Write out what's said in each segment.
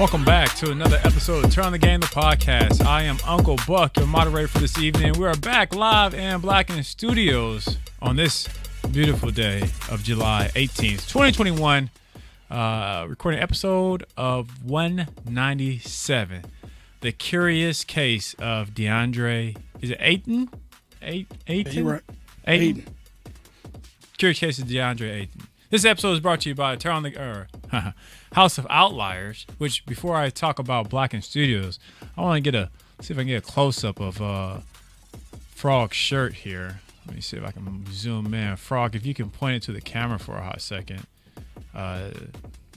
Welcome back to another episode of Turn on the Game, the podcast. I am Uncle Buck, your moderator for this evening. We are back live in Blacken Studios on this beautiful day of July 18th, 2021. Recording episode of 197. The Curious Case of Deandre. Is it Ayton? Ayton? Yeah, you're right. Ayton. Curious Case of Deandre Ayton. This episode is brought to you by Turn on the House of Outli3r, which before I talk about Blacken Studios, I want to see if I can get a close up of Frogg's shirt here. Let me see if I can zoom in. Frogg, if you can point it to the camera for a hot second.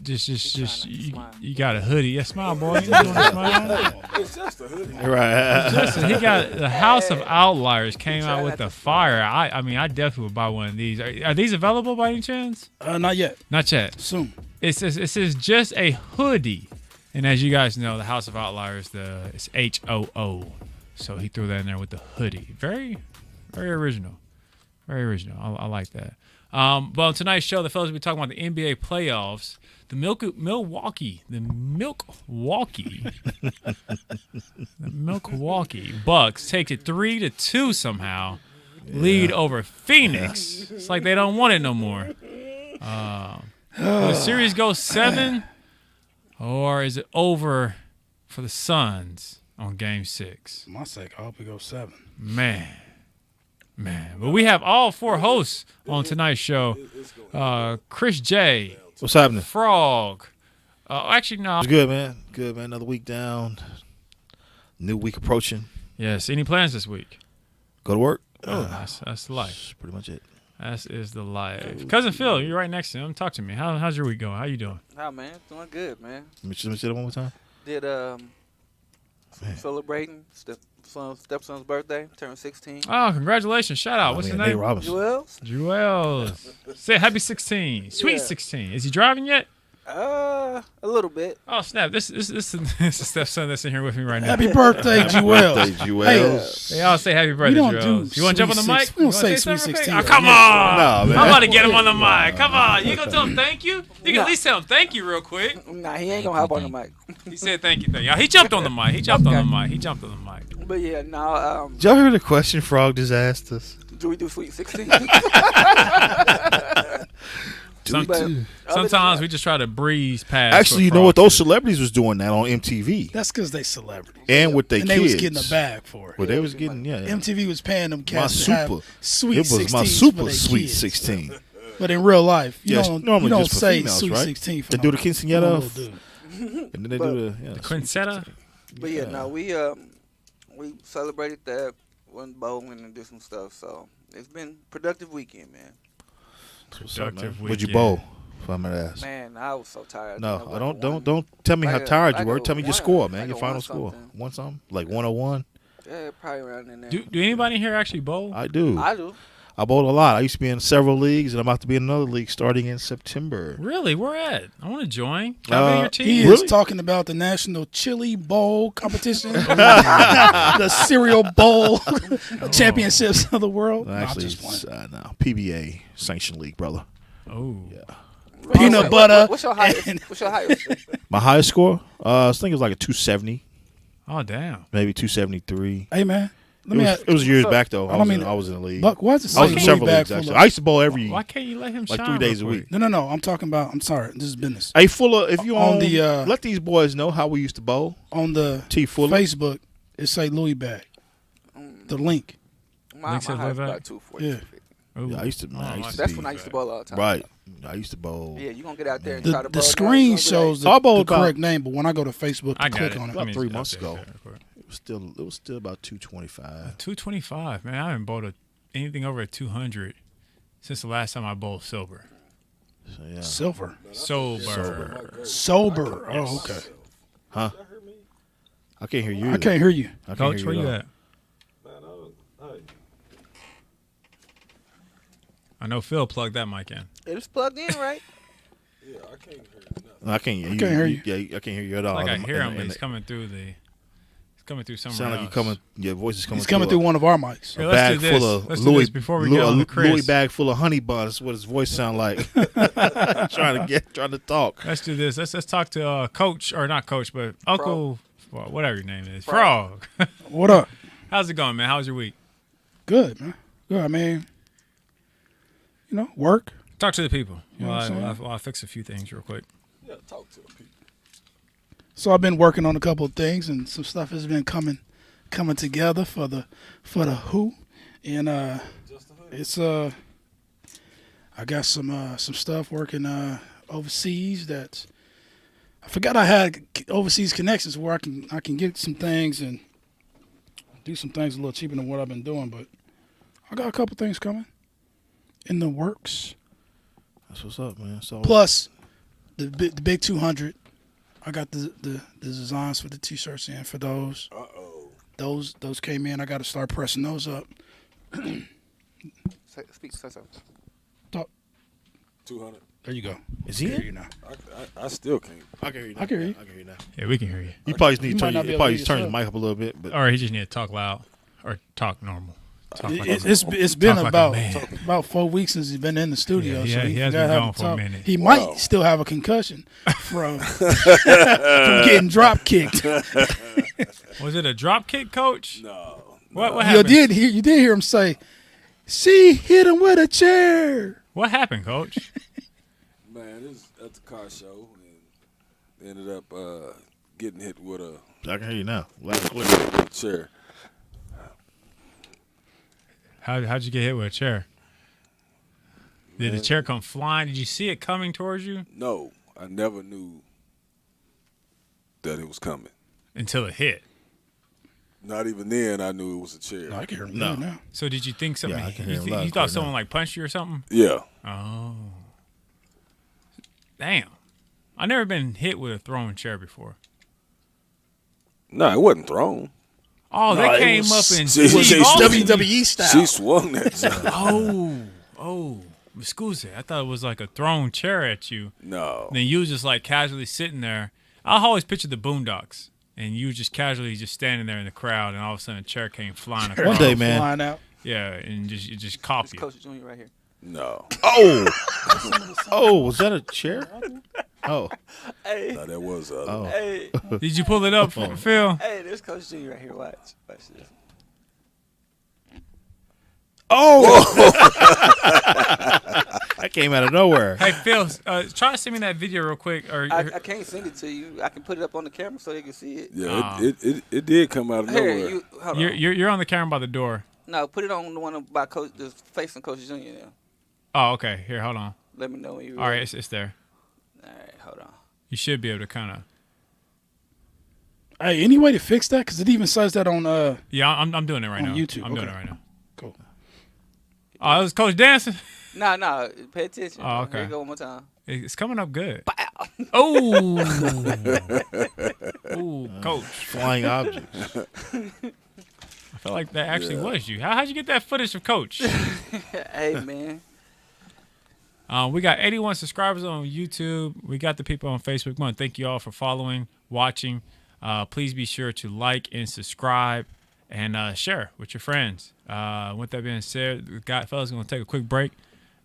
You got a hoodie. Yeah, smile, boy. You doing a smile? It's just a hoodie. Right. He got the House of Outli3r came out with the fire. I mean, I definitely would buy one of these. Are these available by any chance? Not yet. Not yet. Soon. It says just a hoodie, and as you guys know, the House of Outli3r it's HOO, so he threw that in there with the hoodie. Very, very original. Very original. I like that. But on tonight's show, the fellas will be talking about the NBA playoffs. The Milwaukee Bucks take it 3-2 somehow, lead over Phoenix. It's like they don't want it no more. Will the series go 7, or is it over for the Suns on Game 6? For my sake, I hope it goes 7. Man. But we have all 4 hosts on tonight's show. Chris J. What's happening? Frogg. Actually, no. It's good, man. Good, man. Another week down. New week approaching. Yes. Any plans this week? Go to work. That's the life. That's pretty much it. That is the life. Cousin Phil, you're right next to him. Talk to me. How's your week going? How you doing? Oh, man. Doing good, man. Let me say that one more time. Did celebrating stepson's birthday, turned 16. Oh, congratulations. Shout out. What's his name? Joel's. Say happy 16. Sweet 16. Is he driving yet? A little bit. Oh, snap. This is the stepson that's in here with me right now. Happy birthday, Joel. Hey, y'all say happy birthday, Joel. You want to jump on the mic? We don't say Sweet 16. Oh, come on. No, man. I'm about to get him on the mic. Come on. You going to tell him thank you? You can at least tell him thank you real quick. Nah, he ain't going to hop on the mic. He said thank you. He jumped on the mic. He jumped on the mic. But yeah, now. Did y'all hear the question Frogg just asked us? Do we do Sweet 16? Sometimes we just try to breeze past. Actually, you know what? Those celebrities was doing that on MTV. That's because they celebrities. And with their kids. And they was getting a bag for it. Well, they was getting, MTV was paying them cats my to have Sweet 16s. It was my super Sweet kids. 16. But in real life, you normally don't just for say females, Sweet right? 16 for They do the quinceañera. And then they do the quinceañera. But yeah, no, we celebrated that, went bowling and did some stuff. So it's been a productive weekend, man. Productive weekend. Would you bowl? If I might ask. Man, I was so tired. No, don't tell me how tired you were. Tell me your score, man. Your final score. Won something? Like 101? Yeah, probably around in there. Do anybody here actually bowl? I do. I bowled a lot. I used to be in several leagues, and I'm about to be in another league starting in September. Really? Where at? I want to join. Can I be your team? He is talking about the National Chili Bowl competition, the Cereal Bowl championships of the world. Actually, no, PBA sanctioned league, brother. Oh, yeah. Peanut butter. What's your highest? My highest score? I think it was like a 270. Oh, damn. Maybe 273. Hey, man. It was years back, though. I was in the league. Buck, why is it I was in several leagues, actually. I used to bowl every... Why can't you let him shine? Like 3 days a week. No. I'm talking about... I'm sorry. This is business. Hey, Fuller, if you let these boys know how we used to bowl. On the Facebook, it say Louis bag. The link. My highest about 240. Yeah. Yeah, I used to. That's when I used to bowl all the time. Right. I used to bowl. Yeah, you gonna get out there and try to bowl. The screen shows the correct name, but when I go to Facebook to click on it. About 3 months ago, it was still about 225. 225, man. I haven't bowled anything over a 200 since the last time I bowled silver. So, yeah. Silver. Sober. Oh, okay. Huh? I can't hear you. I can't hear you. Coach, where you at? I know Phil plugged that mic in. It's plugged in, right? Yeah, I can't hear you. I can't hear you. Yeah, I can't hear you at all. Like I hear him, but he's coming through coming through somewhere Sound like else. you coming. Your voice is coming. He's coming through one of our mics. Here, A let's bag do this. full of Let's do Louis this before we get on to Chris. Louis bag full of honey buns. That's what his voice sound like. trying to talk. Let's do this. Let's talk to Coach, or not Coach, but Uncle, well, whatever your name is, Frogg. What up? How's it going, man? How's your week? Good, man. Good. I mean, work. Talk to the people. You know what I'm saying? While I fix a few things real quick. Yeah, talk to the people. So I've been working on a couple of things, and some stuff has been coming together for the Who, and it's I got some stuff working overseas that I forgot I had overseas connections where I can get some things and do some things a little cheaper than what I've been doing, but I got a couple things coming in the works. That's what's up, man. So Plus the big 200. I got the designs for the t-shirts in for those. Those came in. I got to start pressing those up. Say something. 200. There you go. is he Hear you in? now. I still can't. I can hear you. I can hear you. I can hear you now. Yeah, we can hear you. You probably just need You to might not turn be your, able probably to just turn hear your mic up a little bit, but Or he just need to talk loud or talk normal. Talk like It's been like a about man. 4 weeks since he's been in the studio. Yeah, so he has forgot been how gone to for a talk. minute. He Wow. might still have a concussion from getting drop kicked. Was it a drop kick, Coach? No. What You happened? did hear him say, "She hit him with a chair." What happened, Coach? Man, it was at the car show and ended up getting hit with a I can hear you now. Loud and clear. chair. How'd you get hit with a chair? Did the chair come flying? Did you see it coming towards you No, I never knew that it was coming. until it hit? Not even then I knew it was a chair. I can hear him No. now. So did you think something? Yeah, I can hear you him loud and you thought clear someone now. like punched you or something? Yeah. Oh, damn! I never been hit with a thrown chair before. No, it wasn't thrown. Oh, No, they it came was- up and It was Steve Austin- WWE style. She swung that chair. Oh, excuse me. I thought it was like a thrown chair at you. No. And then you was just like casually sitting there. I always picture the Boondocks, and you just casually just standing there in the crowd, and all of a sudden a chair came flying across. One day, man. Flying out. Yeah, and it just caught It's you. Coach Junior right here. No. Oh, was that a chair? Oh, Hey, No, that was oh. hey, Did you pull it up, Phil? hey, there's Coach Junior right here. Watch this. That came out of nowhere. Hey, Phil, try to send me that video real quick. Or I can't send it to you. I can put it up on the camera so they can see it. Yeah, it did come out of Here, nowhere. you hold you're, on. you're on the camera by the door. No, put it on the one by Coach, that's facing Coach Junior now. Oh, okay. Here, hold on. Let me know when you're All right, ready. it's there. All right, hold on. You should be able to kind of. Hey, any way to fix that? Because it even says that on Yeah, I'm doing it right On now. YouTube, I'm doing it okay. right now. Cool. Oh, that was Coach dancing. No, pay attention. Oh, okay. Here you go one more time. It's coming up good. Oh, ooh, Coach. Flying objects. I felt like that actually was you. How'd you get that footage of Coach? Hey, man. We got 81 subscribers on YouTube. We got the people on Facebook. We want to thank you all for following, watching. Please be sure to like and subscribe and share with your friends. With that being said, fellas, going to take a quick break.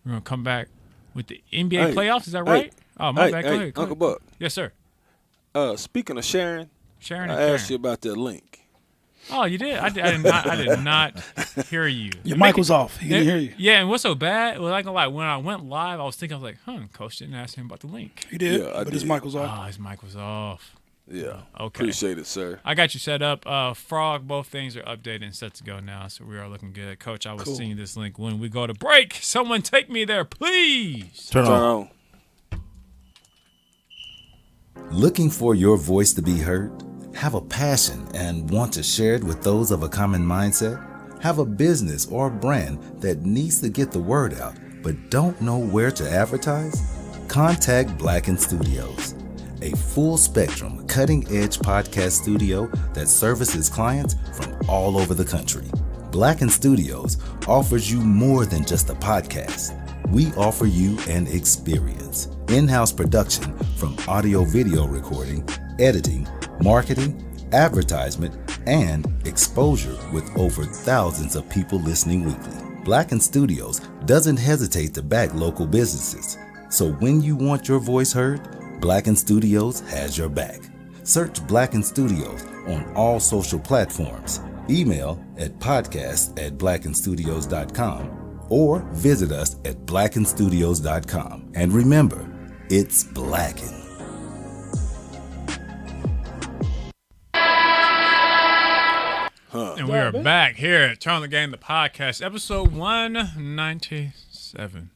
We're going to come back with the NBA Hey, playoffs. Is that hey, right? Oh, my Hey, bad. hey, Go ahead. Uncle Buck. Yes, sir. Speaking of sharing, Sharon and I asked you Karen. about that link. Oh, you did? I did not hear you. your mic was off. He didn't hear you. Yeah, and what's so bad? Well, like when I went live, I was thinking, I was like, Coach didn't ask him about the link. He did, Yeah, I but his did. mic was off. Oh, his mic was off. Yeah. Okay. Appreciate it, sir. I got you set up. Frog, both things are updated and set to go now, so we are looking good. Coach, I will Cool. send you this link when we go to break. Someone take me there, please. Turn Turn on. on. Looking for your voice to be heard? Have a passion and want to share it with those of a common mindset? Have a business or a brand that needs to get the word out but don't know where to advertise? Contact Blacken Studios, a full-spectrum, cutting-edge podcast studio that services clients from all over the country. Blacken Studios offers you more than just a podcast. We offer you an experience. In-house production from audio-video recording, editing, marketing, advertisement, and exposure with over thousands of people listening weekly. Blacken Studios doesn't hesitate to back local businesses. So when you want your voice heard, Blacken Studios has your back. Search Blacken Studios on all social platforms. Email at podcast@blackenstudios.com or visit us at blackenstudios.com. And remember, it's Blacken. And we are back here at Turn on the Game, the podcast, episode 197.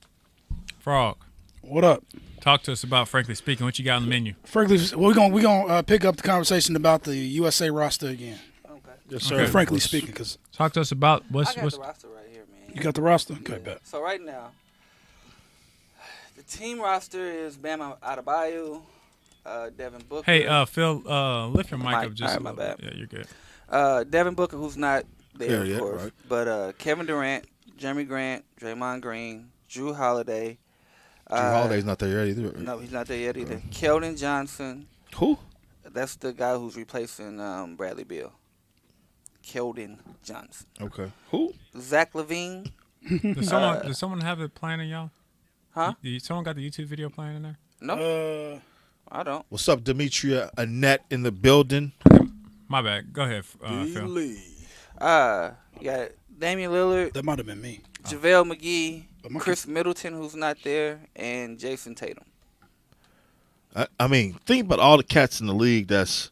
Frog, What up? talk to us about Frankly Speaking. What you got on the menu? Frankly, we're gonna pick up the conversation about the USA roster again. Okay. Yes, Okay. sir. Frankly speaking, because Talk to us about I what's got the roster right here, man. you got the roster. Okay, bet. So right now, the team roster is Bam Adebayo, Devin Booker. Hey, Phil, lift your mic Mic. up just All a right, my little bad. bit. Yeah, you're good. Devin Booker, who's not there, Yeah, of course. right. But Kevin Durant, Jeremy Grant, Draymond Green, Drew Holiday. Drew Holiday's not there yet either. No, he's not there yet either. Keldon Johnson. Who? That's the guy who's replacing Bradley Beal. Keldon Johnson. Okay. Who? Zach LaVine. Does someone have it playing in y'all? Huh? Someone got the YouTube video playing in there? No, I don't. What's up, Demetria Annette in the building? My bad. Go ahead, Phil. Lee. You got Damian Lillard, That might have been me. JaVale McGee, But my- Chris Middleton, who's not there, and Jason Tatum. I mean, think about all the cats in the league that's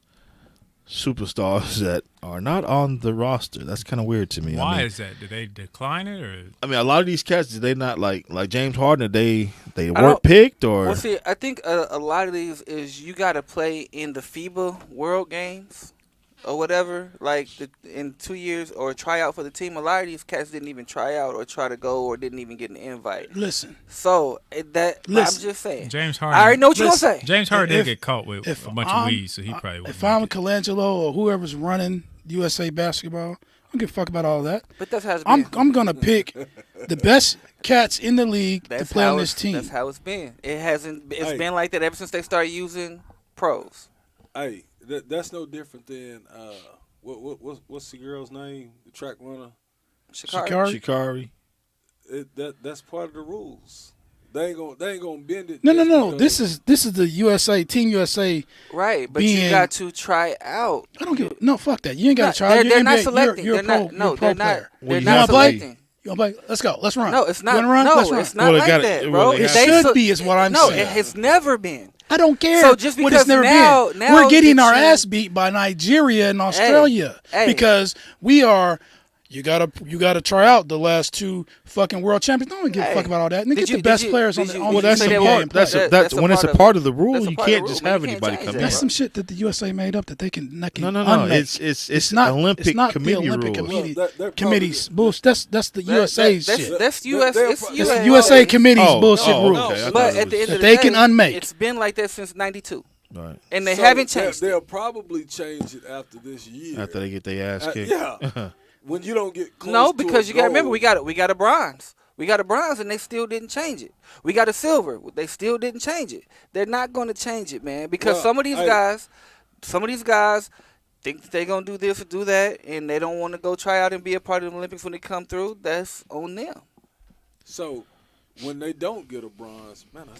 superstars that are not on the roster. That's kind of weird to me. Why I mean, is that? Did they decline it or? I mean, a lot of these cats, did they not like James Harden? They don't- weren't picked, or Well, see, I think a lot of these is you got to play in the FIBA World Games or whatever, like in 2 years, or try out for the team. A lot of these cats didn't even try out or try to go or didn't even get an invite. Listen, So I'm Listen. just saying. James Harden. I already know what you're going to Listen. say. James Harden If- did get caught with if a bunch I'm- of weed, so he probably wouldn't if I'm make it. Colangelo or whoever's running USA basketball, I don't give a fuck about all that. But that's how it's I'm been. I'm gonna pick the best cats in the league to play on this team. That's how it's been. It hasn't. It's Hey. been like that ever since they started using pros. Hey, that's no different than what's the girl's name? The track runner. Shikari. Shikari. That's part of the rules. They ain't gonna bend it. No. just because- This is the USA Team USA. Right, but Being- you got to try out. I don't give no fuck that. You ain't got to try. They're, You're they're not NBA. selecting. You're they're a pro, not. No, you're a pro they're not. player. Well, They're you not wanna play? selecting. You wanna play? Let's go. Let's run. No, it's not. You wanna run? No, Let's run. it's not Well, they like gotta- that, well, bro. they It gotta- should be, is what I'm no, saying. it has never been. I don't care. So just what it's because never now- been. now We're getting that our you- ass beat by Nigeria and Australia hey. because we are. You gotta try out the last two fucking world champions. Don't give a Hey. fuck about all that. And Did get you- the best did you- players on did the you- on Well, the that's say the that NBA part. and play. That's That's a when it's part a of- part of the rule. that's a You part of can't the just rule, man. have You can't anybody change come that, in. That's some shit that the USA made up that they can No. unmake. It's not Olympic it's not committee the Olympic rules. committee, Well, they're committees probably- bullshit. That's the USA's that's, shit. That's US. They're It's pro- It's USA. USA committee's Oh, bullshit oh, rules. okay. I thought But it at the was- end of That the they day, can unmake. It's been like that since '92, Right. and they So haven't changed it. They'll probably change it after this year. After they get their ass kicked. Yeah. When you don't get close No, to because a you got to remember goal. we got a bronze. We got a bronze, and they still didn't change it. We got a silver. They still didn't change it. They're not going to change it, man, because Well, some of these hey. guys think that they're going to do this or do that, and they don't want to go try out and be a part of the Olympics when they come through. That's on them. So when they don't get a bronze, man, I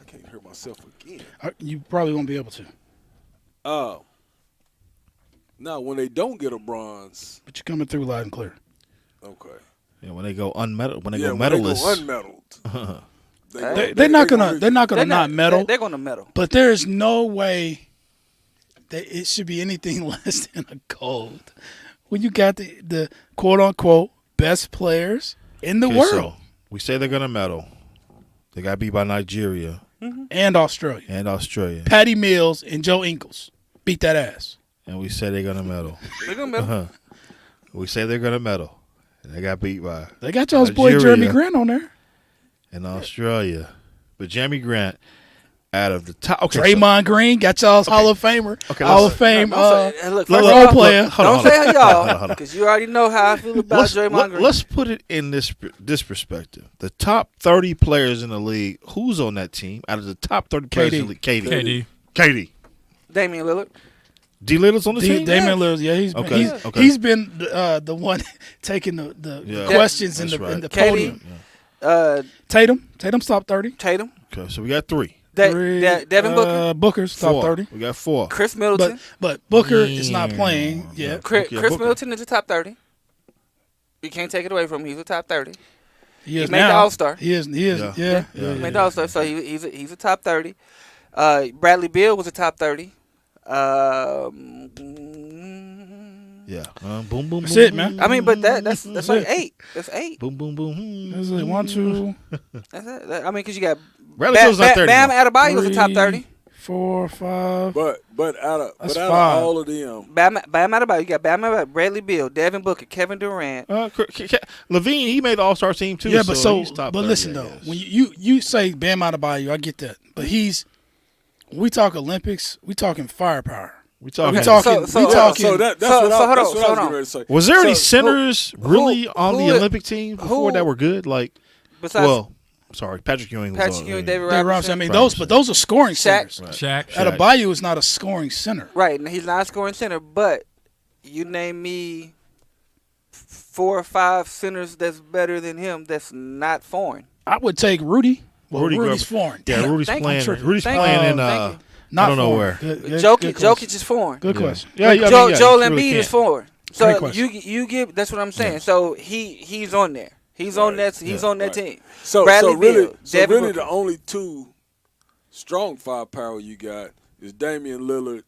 can't hear myself again. You probably won't be able to, Now when they don't get a bronze, but you're coming through loud and clear. okay. Yeah, when they go unmedal, when they Yeah, go when they medalists. unmedaled. They're not gonna not medal. They're going to medal. But there is no way that it should be anything less than a gold. When you got the quote unquote best players in the Okay, world so we say they're gonna medal. They got beat by Nigeria and Australia. and Australia, Patty Mills and Joe Ingles beat that ass. and we say they're gonna medal. They're going to medal. We say they're gonna medal. And they got beat by They got y'all's boy Nigeria. Jeremy Grant on there. in Australia. But Jeremy Grant, out of the top, okay, Draymond Green got y'all's Hall of Famer. Okay, Hall of listen. Fame. Don't say- look, role first of all, player. hold on, Don't say hold on, y'all, because you already know how I feel about Draymond Green. let's put it in this perspective. The top 30 players in the league, who's on that team? Out of the top 30 players in the league, KD. KD. Damian Lillard. D. Lillard's on the team? Damian Lillard, yeah, he's been the one taking the questions in the podium. Tatum's top 30. Tatum. Okay, so we got 3. Devin Booker. Booker's top 30. We got 4. Chris Middleton. But Booker is not playing yet. Chris Middleton is a top 30. You can't take it away from him. He's a top 30. He is made now. the All-Star. He is. Yeah. He made the All-Star, so he's a top 30. Bradley Beal was a top 30. Yeah. Boom, boom, That's boom. it, man. I mean, but that's like 8. That's 8. Boom, boom, boom. That's like 1, 2. That's it. I mean, because you got Bradley Beal's not 30. Bam Adebayo was a top 30. 4, 5. But out of five. all of them, Bam Adebayo, you got Bam Adebayo, Bradley Beal, Devin Booker, Kevin Durant. Levine, he made the All-Star team too. Yeah, but he's top 30, listen though, when you say Bam Adebayo, I get that, but when we talk Olympics, we talking firepower. We talking. that's what I was getting ready to say. Was there any centers really on the Olympic team before that were good? Like, sorry, Patrick Ewing. David Robinson. I mean, those are scoring centers. Shaq. Adebayo is not a scoring center. Right, and he's not a scoring center, but you name me 4 or 5 centers that's better than him that's not foreign. I would take Rudy. Well, Rudy Rudy's foreign. Yeah, Rudy's Thank playing. you. Rudy's Thank playing you. in Not I don't know foreign. where. Jokic is foreign. Good question. Joel Embiid is foreign. So Great question. you give. That's what I'm saying. So he's on there. He's on that. He's on that team. So Bradley really, Beal, really the only 2 strong firepower you got is Damian Lillard.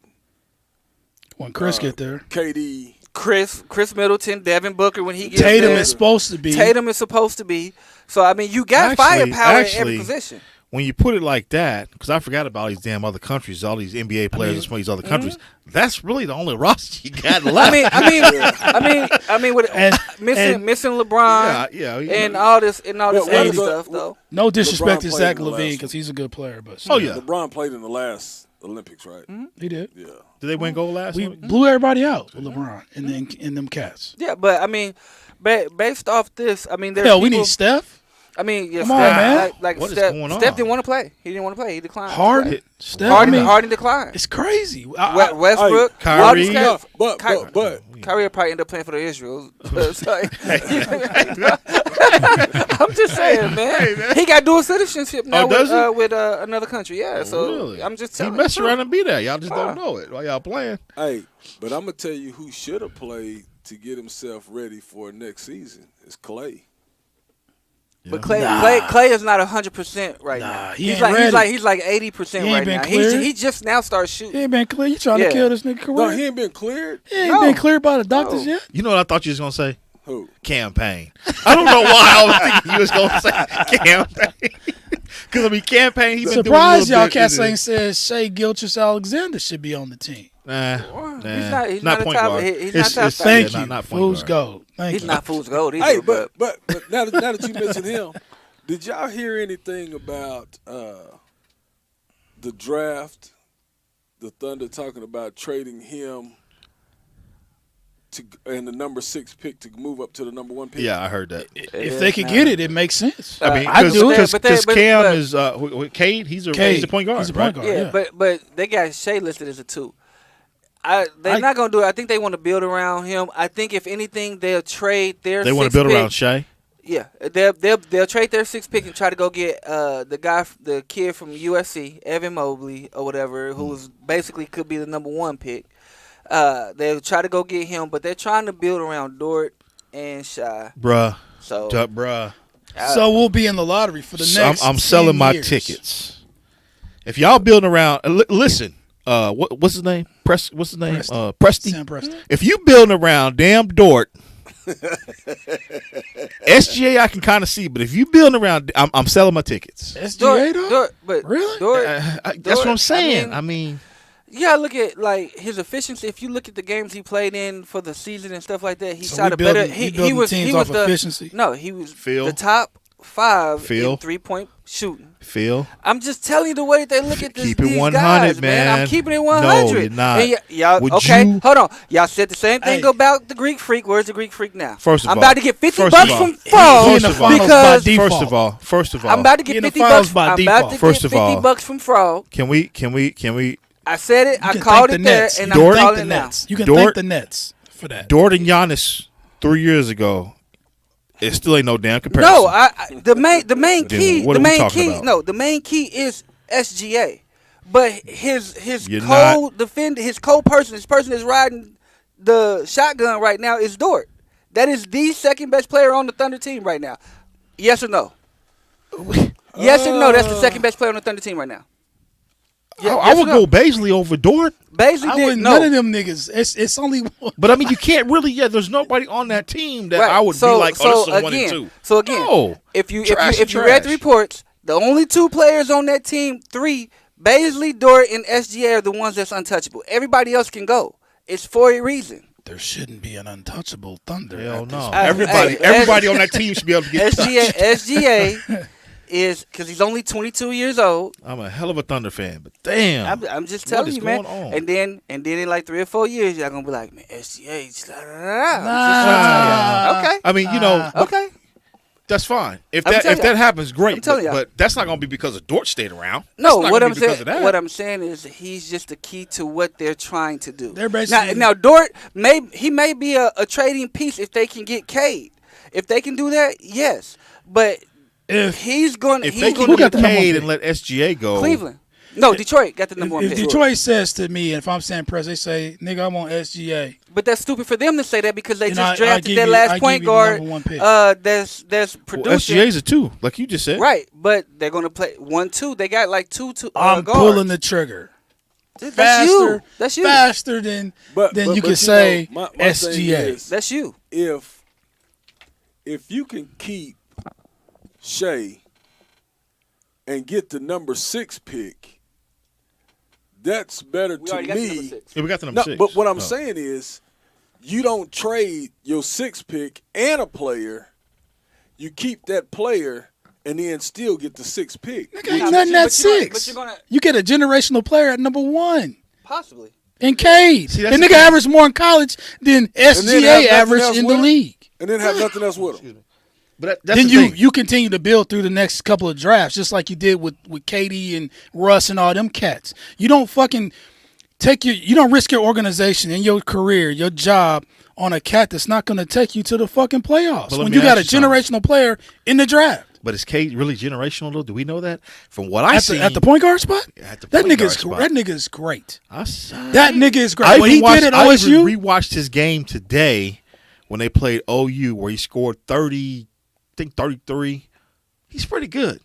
When Chris get there, KD. Chris Middleton, Devin Booker when he gets Tatum there. is supposed to be. Tatum is supposed to be. So I mean, you got firepower in every position. When you put it like that, because I forgot about all these damn other countries, all these NBA players from these other countries. That's really the only roster you got left. I mean, with missing LeBron, and all this other stuff though. No disrespect to LeBron Zach played in the LaVine last because he's a good player, but LeBron played in the last Olympics, right? he did. Yeah. Did they win gold last We week? blew everybody out with LeBron in them cats. Yeah, but I mean, based off this, I mean, there's Hell, we need Steph. I mean, Come on, man. Like What is Steph, going on? Steph didn't want to play. He didn't want to play. He declined. Harden. Steph. Harden declined. It's crazy. Westbrook, Kyrie. all these guys. But Kyrie will probably end up playing for the Israel. I'm just saying, man. He got dual citizenship now with another country. Yeah, so Really? I'm just He telling messed you. around and be there. Y'all just don't know it while y'all playing. hey, but I'm gonna tell you who should have played to get himself ready for next season is Clay. But Clay is not 100% right now. He ain't ready. He's like 80% He ain't right been now. cleared. He just now started shooting. He ain't been clear. You trying to kill this nigga career? No, he ain't been cleared. He ain't been cleared by the doctors yet. You know what I thought you was gonna say? Who? Campaign. I don't know why I was thinking you was gonna say campaign. Because I mean, campaign. He been Surprised doing a y'all little cats bit. ain't said Shai Gilgeous-Alexander should be on the team. Nah, He's not point top. guard. He's not top. Thank you. Not point Fool's guard. gold. Thank He's you. not fool's gold either. Hey, but now that you mention him, did y'all hear anything about the draft? The Thunder talking about trading him and the number 6 pick to move up to the number 1 pick. Yeah, I heard that. If they could get it, it makes sense. I mean, I do it. because Cam is Cade. He's a point guard. He's a point right? guard. but they got Shea listed as a 2. They're not gonna do it. I think they want to build around him. I think if anything, they'll trade their. They want to build around Shea. Yeah, they'll trade their 6th pick and try to go get the kid from USC, Evan Mobley or whatever, who was basically could be the number 1 pick. They'll try to go get him, but they're trying to build around Dort and Shai. Bruh. So So we'll be in the lottery for the next. I'm selling 10 my years. tickets. If y'all building around, listen. What's his name? What's his name? Presti. Sam Presti. If you building around damn Dort, SGA I can kind of see, but if you building around, I'm selling my tickets. SGA though? Dort, but Really? Dort, That's what I'm saying. I mean, you gotta look at like his efficiency. If you look at the games he played in for the season and stuff like that, he So shot we a better. building- we building teams off efficiency? No, he was Phil. the top 5 Phil. in 3-point shooting. Phil. I'm just telling you the way they look at this. Keep it these 100, guys, man. I'm keeping it 100. No, you're not. And y'all, Would okay, you- hold on. Y'all said the same thing Hey. about the Greek Freak. Where's the Greek Freak now? First of I'm all- about to get 50 first bucks of all- from He Frogg in the finals by because default. First of all, I'm about to He in get the 50 finals bucks. by I'm default. about to First get of 50 all- bucks from Frogg. can we I said it. You I can called thank it the there, Nets. and You I'm can thank calling the it now. Nets. You can Dort- thank the Nets for that. Dort and Giannis 3 years ago, it still ain't no damn comparison. No, the main key. what The are we main talking key. about? No, the main key is SGA. But his You're co-defender, his co-person, his person that's riding the shotgun right now is Dort. That is the second best player on the Thunder team right now. Yes or no? Yes or no? That's the second best player on the Thunder team right now. I would go Baisley over Dort. Baisley I did wouldn't. no. None of them niggas. It's only one. But I mean, you can't really. Yeah, there's nobody on that team that Right. I would be like, oh, this is a 1 and 2. So again, No. if you Trash is read the trash. reports, the only 2 players on that team, 3, Baisley, Dort, and SGA are the ones that's untouchable. Everybody else can go. It's for a reason. There shouldn't be an untouchable Thunder. Hell at no. this Everybody on that team should be able to get touched. SGA is because he's only 22 years old. I'm a hell of a Thunder fan, but damn. I'm just telling is you, man. going on? And then in like 3 or 4 years, y'all gonna be like, man, SGA. Nah. Okay. I mean, you know, Okay. that's fine. If I'm that telling if that y'all. happens, great. I'm telling y'all. But that's not going to be because of Dort staying around. No, That's not what gonna I'm be because saying, of that. what I'm saying is he's just the key to what they're trying to do. They're basically now Dort may be a trading piece if they can get Cade. If they can do that, yes. But If he's going. If He's they going can Who got get the number Cade one and let SGA go, Cleveland. No, Detroit got the number 1 if pick. Detroit says to me, if I'm saying press, they say, "Nigga, I want SGA." But that's stupid for them to say that because they And just I drafted give their you- last I point give you the guard. number 1 pick. That's well, producing. SGA's a 2, like you just said. Right, but they're gonna play 1-2. They got like two I'm guards. pulling the trigger. That's Faster, you. That's you. faster than you can say my SGA. thing is, That's you. if you can keep Shea and get the number 6 pick, that's better We to already got the me. number 6. Yeah, we got the number No, 6. but what I'm No. saying is, you don't trade your 6th pick and a player. You keep that player and then still get the 6th pick. Nigga, ain't nothing at but you're 6. gonna You get a generational player at number 1. possibly. And Cade. See, that's And the nigga thing. averaged more in college than have SGA nothing averaged else in the with him? league. And then have nothing else with them. But that's Then the you thing. you continue to build through the next couple of drafts, just like you did with KD and Russ and all them cats. You don't fucking you don't risk your organization and your career, your job on a cat that's not going to take you to the fucking playoffs But let when me you got a ask you something. generational player in the draft. But is Cade really generational though? Do we know that? From what I see At the point guard spot? at the That point guard nigga's spot. that nigga's great. That That nigga is great. I What he even did at I even OSU, rewatched his game today when they played OU, where he scored 30, I think 33. He's pretty good,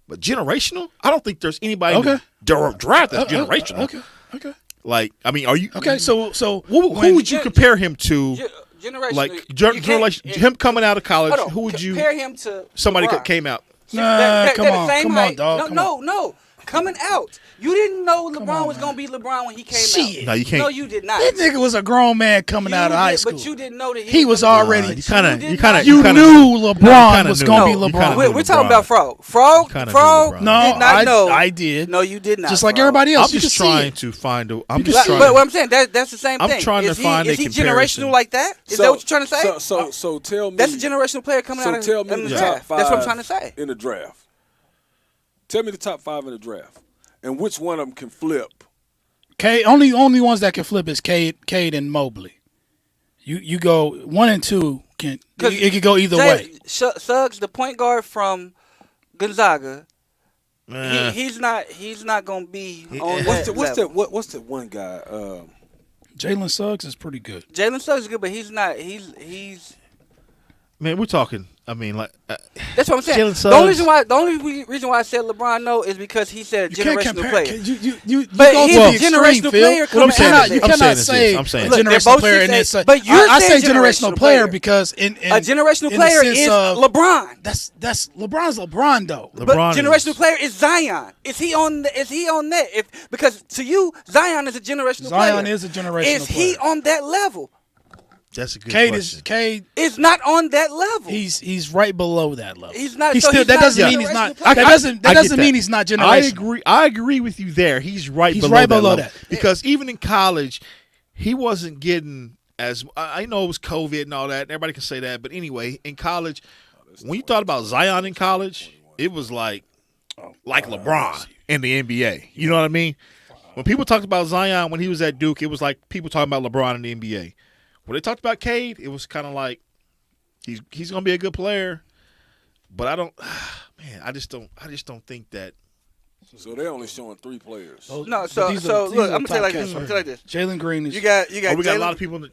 but generational? I don't think there's anybody in the draft that's generational. Okay. Like, I mean, are you Okay, so Who when- would you compare him to? Generation. Like you can't- him coming out of college? Hold on, Who would you? compare him to Somebody LeBron. came out. Nah, come they're on, the same come on, height. dog. No. Coming out. You didn't know LeBron was going to be LeBron when he came Shit. out. No, you can't. No, you did not. That nigga was a grown man coming out of high school. But you didn't know that He was gonna be already- LeBron. You kind of, did you kind not. of, You knew LeBron kinda was knew. going to No, be you kinda LeBron. knew. We're talking LeBron. about Frogg. Frogg kinda knew Frogg LeBron. No, did not know. I did. No, you did not. Just like Frogg. everybody else. I'm You just can see trying it. to find a. I'm can just see it. trying. But what I'm saying, that's the same I'm thing. trying to find a is he comparison. generational like that? Is that what you're trying to say? So tell me. That's a generational player coming So out of tell me in the the draft. top 5 That's what I'm trying to say. in the draft. Tell me the top 5 in the draft, and which one of them can flip. Cade, only ones that can flip is Cade and Mobley. You go 1 and 2 can it could go either way. Suggs, the point guard from Gonzaga, Eh. he's not gonna be on What's that that? level. What's that one guy? Jalen Suggs is pretty good. Jalen Suggs is good, but he's not. He's. Man, we're talking. I mean, like, That's what I'm saying. Jalen The only Suggs. reason why I said LeBron no is because he said a You can't generational compare. player. You But go he's to a the extreme, generational Phil. player What coming I'm saying, out of you this. cannot I'm say saying a this. I'm saying Look, they're generational both player and then 6'8", say. but you're I saying say generational player player. because in A generational in the player sense is of- LeBron. That's LeBron's LeBron though. But LeBron generational is- player is Zion. Is he on that? Because to you, Zion is a generational player. Zion is a generational Is he player. on that level? That's a good Cade question. is Cade. Is not on that level. He's right below that level. He's not- He's so still. he's That not doesn't a mean he's not. generational player. That I doesn't get mean that. he's not generational. I agree with you there. He's right. He's below right that below level. that. Because even in college, he wasn't getting as. I know it was COVID and all that. And everybody can say that, but anyway, in college, when you thought about Zion in college, it was like LeBron in the NBA. You know what I mean? When people talked about Zion when he was at Duke, it was like people talking about LeBron in the NBA. When they talked about Cade, it was kind of like he's gonna be a good player, but I just don't think that. So they're only showing 3 players. No, so look, I'm gonna tell you like this. Jalen Green is. You got. We got a lot of people in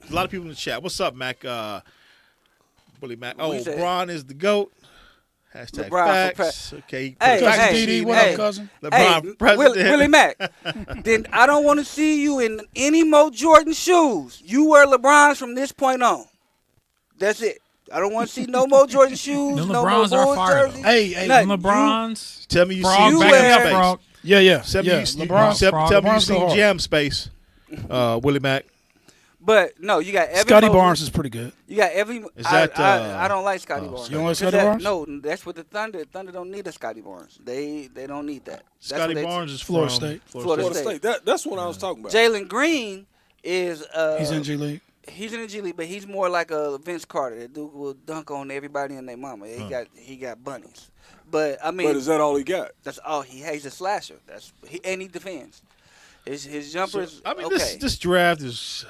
the chat. What's up, Mac? Bully Mac. Oh, LeBron is the GOAT. Hashtag LeBron facts. Okay. Hey, Cousin DD, what up, cousin? LeBron president. Willie Mack. Then I don't want to see you in any more Jordan shoes. You wear LeBrons from this point on. That's it. I don't want to see no more Jordan shoes. The no LeBrons more are Bulls fire, jerseys. Hey, The Nothing. LeBrons. Tell me you Frogg seen back wear- up Jam Frogg. Space. Yeah. Tell me LeBron you seen Jam Space. Willie Mack. But no, you got Evan Scotty Mobley. Barnes is pretty good. You got every. Is that, I don't like Scotty Barnes. You don't like Because Scotty Barnes? No, that's what the Thunder. Thunder don't need a Scotty Barnes. They don't need that. That's Scotty what they- Barnes is Florida from State. Florida Florida State. That's what I was talking about. Jalen Green is. He's in G League. He's in the G League, but he's more like a Vince Carter. That dude will dunk on everybody and their mama. He got bunnies. But I mean, But is that all he got? that's all he has. He's a slasher. And he defends. His jumpers. I mean, okay. this draft is.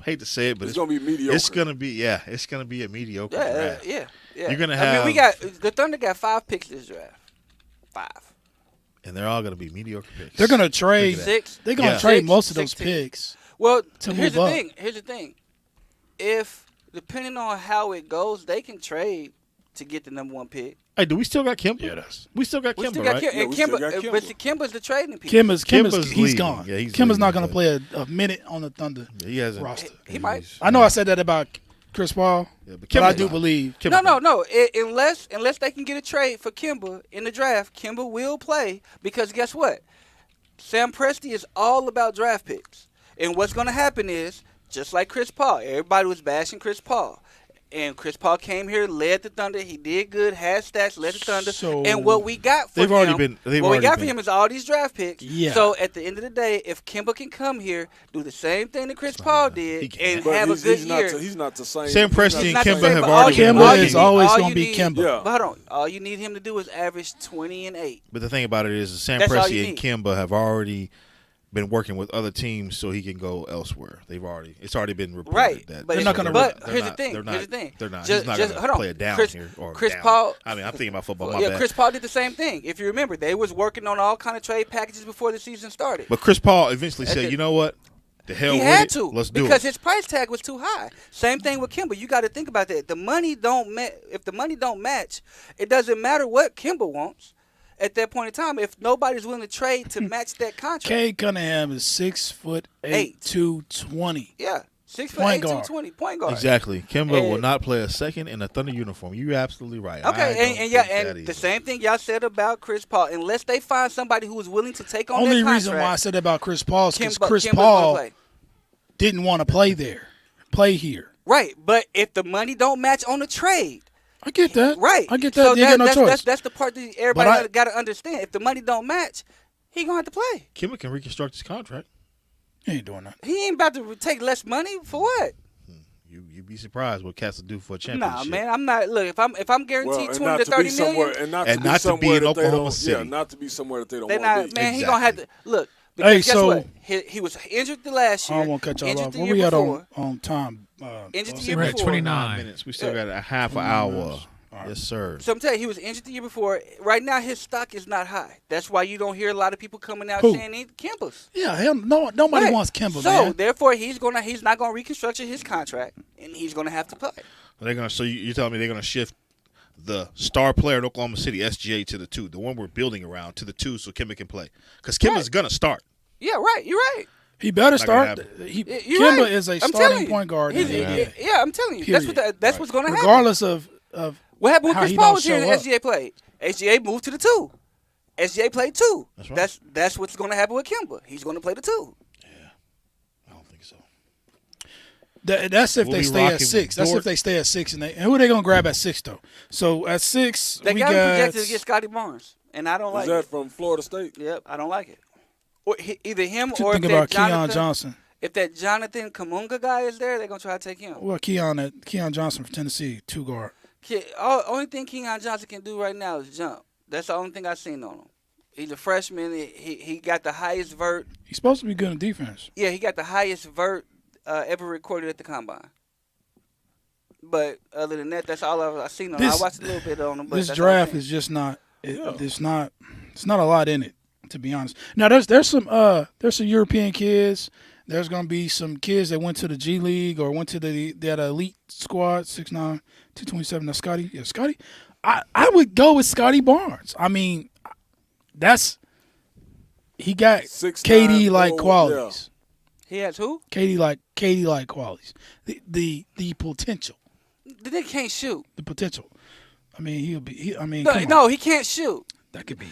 Hate to say it, but It's gonna be mediocre. It's gonna be a mediocre draft. Yeah. You're gonna I mean, have- the Thunder got 5 picks this draft. 5. And they're all gonna be mediocre picks. They're gonna trade. Look at that. 6. They're gonna Yeah. trade 6, most of those 16. picks. Well, to here's move the up. thing. Here's the thing. If depending on how it goes, they can trade to get the number 1 pick. Hey, do we still got Kimba? Yeah, that's. We still got We Kimba, still got right? Kim, Yeah, and we still Kimba, got but Kimba. Kimba's the trading piece. Kimba's Kimba's he's leaving. gone. Yeah, he's Kimba's leaving, not gonna but- play a minute on the Thunder Yeah, he hasn't. roster. He might. I know I said that about Chris Paul, Yeah, but but I Kimba's do not. believe. Kimba- No. Unless they can get a trade for Kimba in the draft, Kimba will play because guess what? Sam Presti is all about draft picks. And what's going to happen is, just like Chris Paul, everybody was bashing Chris Paul. And Chris Paul came here, led the Thunder. He did good, had stats, led the Thunder. So- and what we got for They've him, already been- they've what we already got for been- him is all these draft picks. Yeah. So at the end of the day, if Kimba can come here, do the same thing that Chris Paul He did, can. and But have a good year. he's not the same. Sam he's Presti not and the Not Kimba the same. same, have but already all been Kimba working. is always all gonna you be need- Kimba. Yeah. But hold on. All you need him to do is average 20 and 8. But the thing about it is, Sam That's all Presti you and need. Kimba have already been working with other teams so he can go elsewhere. It's already been reported Right. that But They're not gonna But they're here's not- the thing. They're not, Here's the thing. They're not. Just- He's not just- going hold to on. play it down Chris- here or Chris down. Paul- I mean, I'm thinking about football. My Yeah, bad. Chris Paul did the same thing. If you remember, they was working on all kind of trade packages before the season started. But Chris Paul eventually At said, the- "You know what? The hell He with had it. to Let's do because it." his price tag was too high. Same thing with Kimba. You got to think about that. The money don't if the money don't match, it doesn't matter what Kimba wants. At that point in time, if nobody's willing to trade to match that contract, Cade Cunningham is 6'8", 220. yeah, 6 foot Point 8, guard. 220, point guard. Exactly. Kimba And- will not play a second in a Thunder uniform. You're absolutely right. I Okay, don't and think yeah, that and the is- same thing y'all said about Chris Paul. Unless they find somebody who is willing to take on Only that reason why I contract, said that about Chris Paul is because Kimba- Chris Kimba's gonna Paul play. didn't want to play here. Right, but if the money don't match on the trade, I get that. right? I get that. So you get no choice. that's the part that But everybody got to understand. If the money don't match, he gonna have to play. Kimba can reconstruct his contract. He ain't doing that. He ain't about to take less money for what? You'd be surprised what cats will do for a Nah, championship. man, I'm not. Look, if I'm guaranteed and 20 not to to 30 be somewhere, million, and not And to be not to be somewhere in that they Oklahoma don't. City. Yeah, not to be somewhere that they don't they want not. to be. Man, he gonna have to look. Hey, Because guess so- what? He was injured the last I year. don't want to cut y'all injured off. the Where year we at before. on time? Injured the Boss? year We're at before. 29 minutes. We still Yeah. got a half an 29 hour. minutes. All right. Yes, sir. So I'm telling you, he was injured the year before. Right now, his stock is not high. That's why you don't hear a lot of people coming out Who? saying Kimba's. Yeah, hell, nobody Right. wants Kimba, So man. therefore, he's not gonna reconstruct his contract, and he's gonna have to play. They're gonna. So you're telling me they're gonna shift the star player in Oklahoma City, SGA, to the 2, the one we're building around, to the 2, so Kimba can play. Because Kimba's Right. gonna start. Yeah, right. You're right. He better Not gonna start. happen. You're Kimba right. is a I'm telling starting you. point guard. He's- in the NBA. yeah, I'm telling you. Period. That's what's gonna happen. Regardless of What happened when how Chris he Paul don't was here and show up. SGA played? SGA moved to the 2. SGA played 2. That's right. That's what's gonna happen with Kimba. He's gonna play the 2. I don't think so. that's if We'll they be stay at rocking 6. That's Dort. if they stay at 6, and who are they gonna grab at 6 though? So at 6, They we got him got projected to get Scotty Barnes, and I don't Is like that it. from Florida State? Yep, I don't like it. Or either him or think if about that Keon Jonathan, Johnson. if that Jonathan Kamunga guy is there, they're gonna try to take him. Well, Keon Johnson from Tennessee, 2 guard. Only thing Keon Johnson can do right now is jump. That's the only thing I've seen on him. He's a freshman. He got the highest vert. He's supposed to be good in defense. Yeah, he got the highest vert ever recorded at the combine. But other than that, that's all I've seen on him. I watched a little bit on him. But this draft is just not. It's not a lot in it, to be honest. Now there's some European kids. There's gonna be some kids that went to the G League or went to that elite squad 6'9", 227. That's Scotty. Yeah, Scotty. I would go with Scotty Barnes. I mean, he got 6'9", KD like qualities. He has who? KD like qualities. The potential. The nigga can't shoot. The potential. I mean, he'll be. No, he can't shoot. That could be.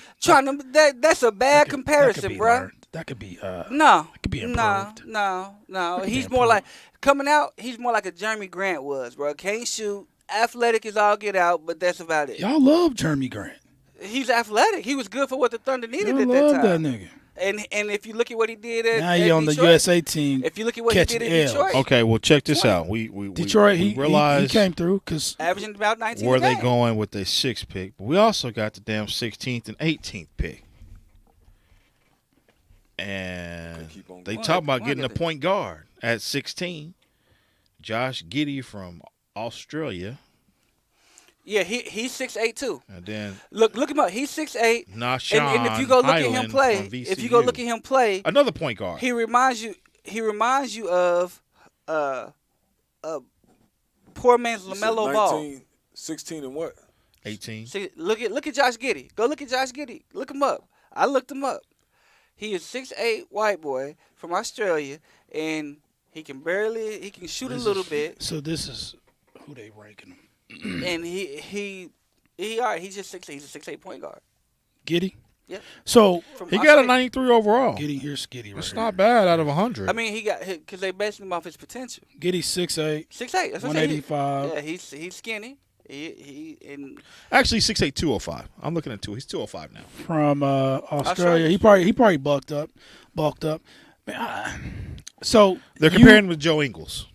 That's a bad comparison, bro. That could be. No. That could be improved. No. He's more like coming out. He's more like a Jeremy Grant was, bro. Can't shoot. Athletic is all get out, but that's about it. Y'all love Jeremy Grant. He's athletic. He was good for what the Thunder needed Y'all at love that time. That nigga. And if you look at what he did at now he on Detroit, the USA team. If you look at what he did at Detroit, okay, well check this out. Detroit, we he realized he came through because averaging about 19. Where they going with their 6th pick? But we also got the damn 16th and 18th pick, and they talk about getting a point guard at 16. Josh Giddey from Australia. Yeah, he's 6'8" too. And then look him up. He's 6'8". And if you go look at him play, another point guard. He reminds you of poor man's LaMelo Ball. 16 and what? 18. See, look at Josh Giddey. Go look at Josh Giddey. Look him up. I looked him up. He is 6'8" white boy from Australia, and he can shoot a little bit. So this is who they ranking him. And he's just 6'8". He's a 6'8" point guard. Giddey? Yeah. So he got a 93 overall. Here's Giddey. It's not bad out of 100. I mean, he got because they based him off his potential. Giddey's 6'8". 6'8". That's what 185. Yeah, he's skinny. Actually 6'8", 205. I'm looking at He's 205 now. From Australia. He probably bulked up. So they're comparing with Joe Ingles.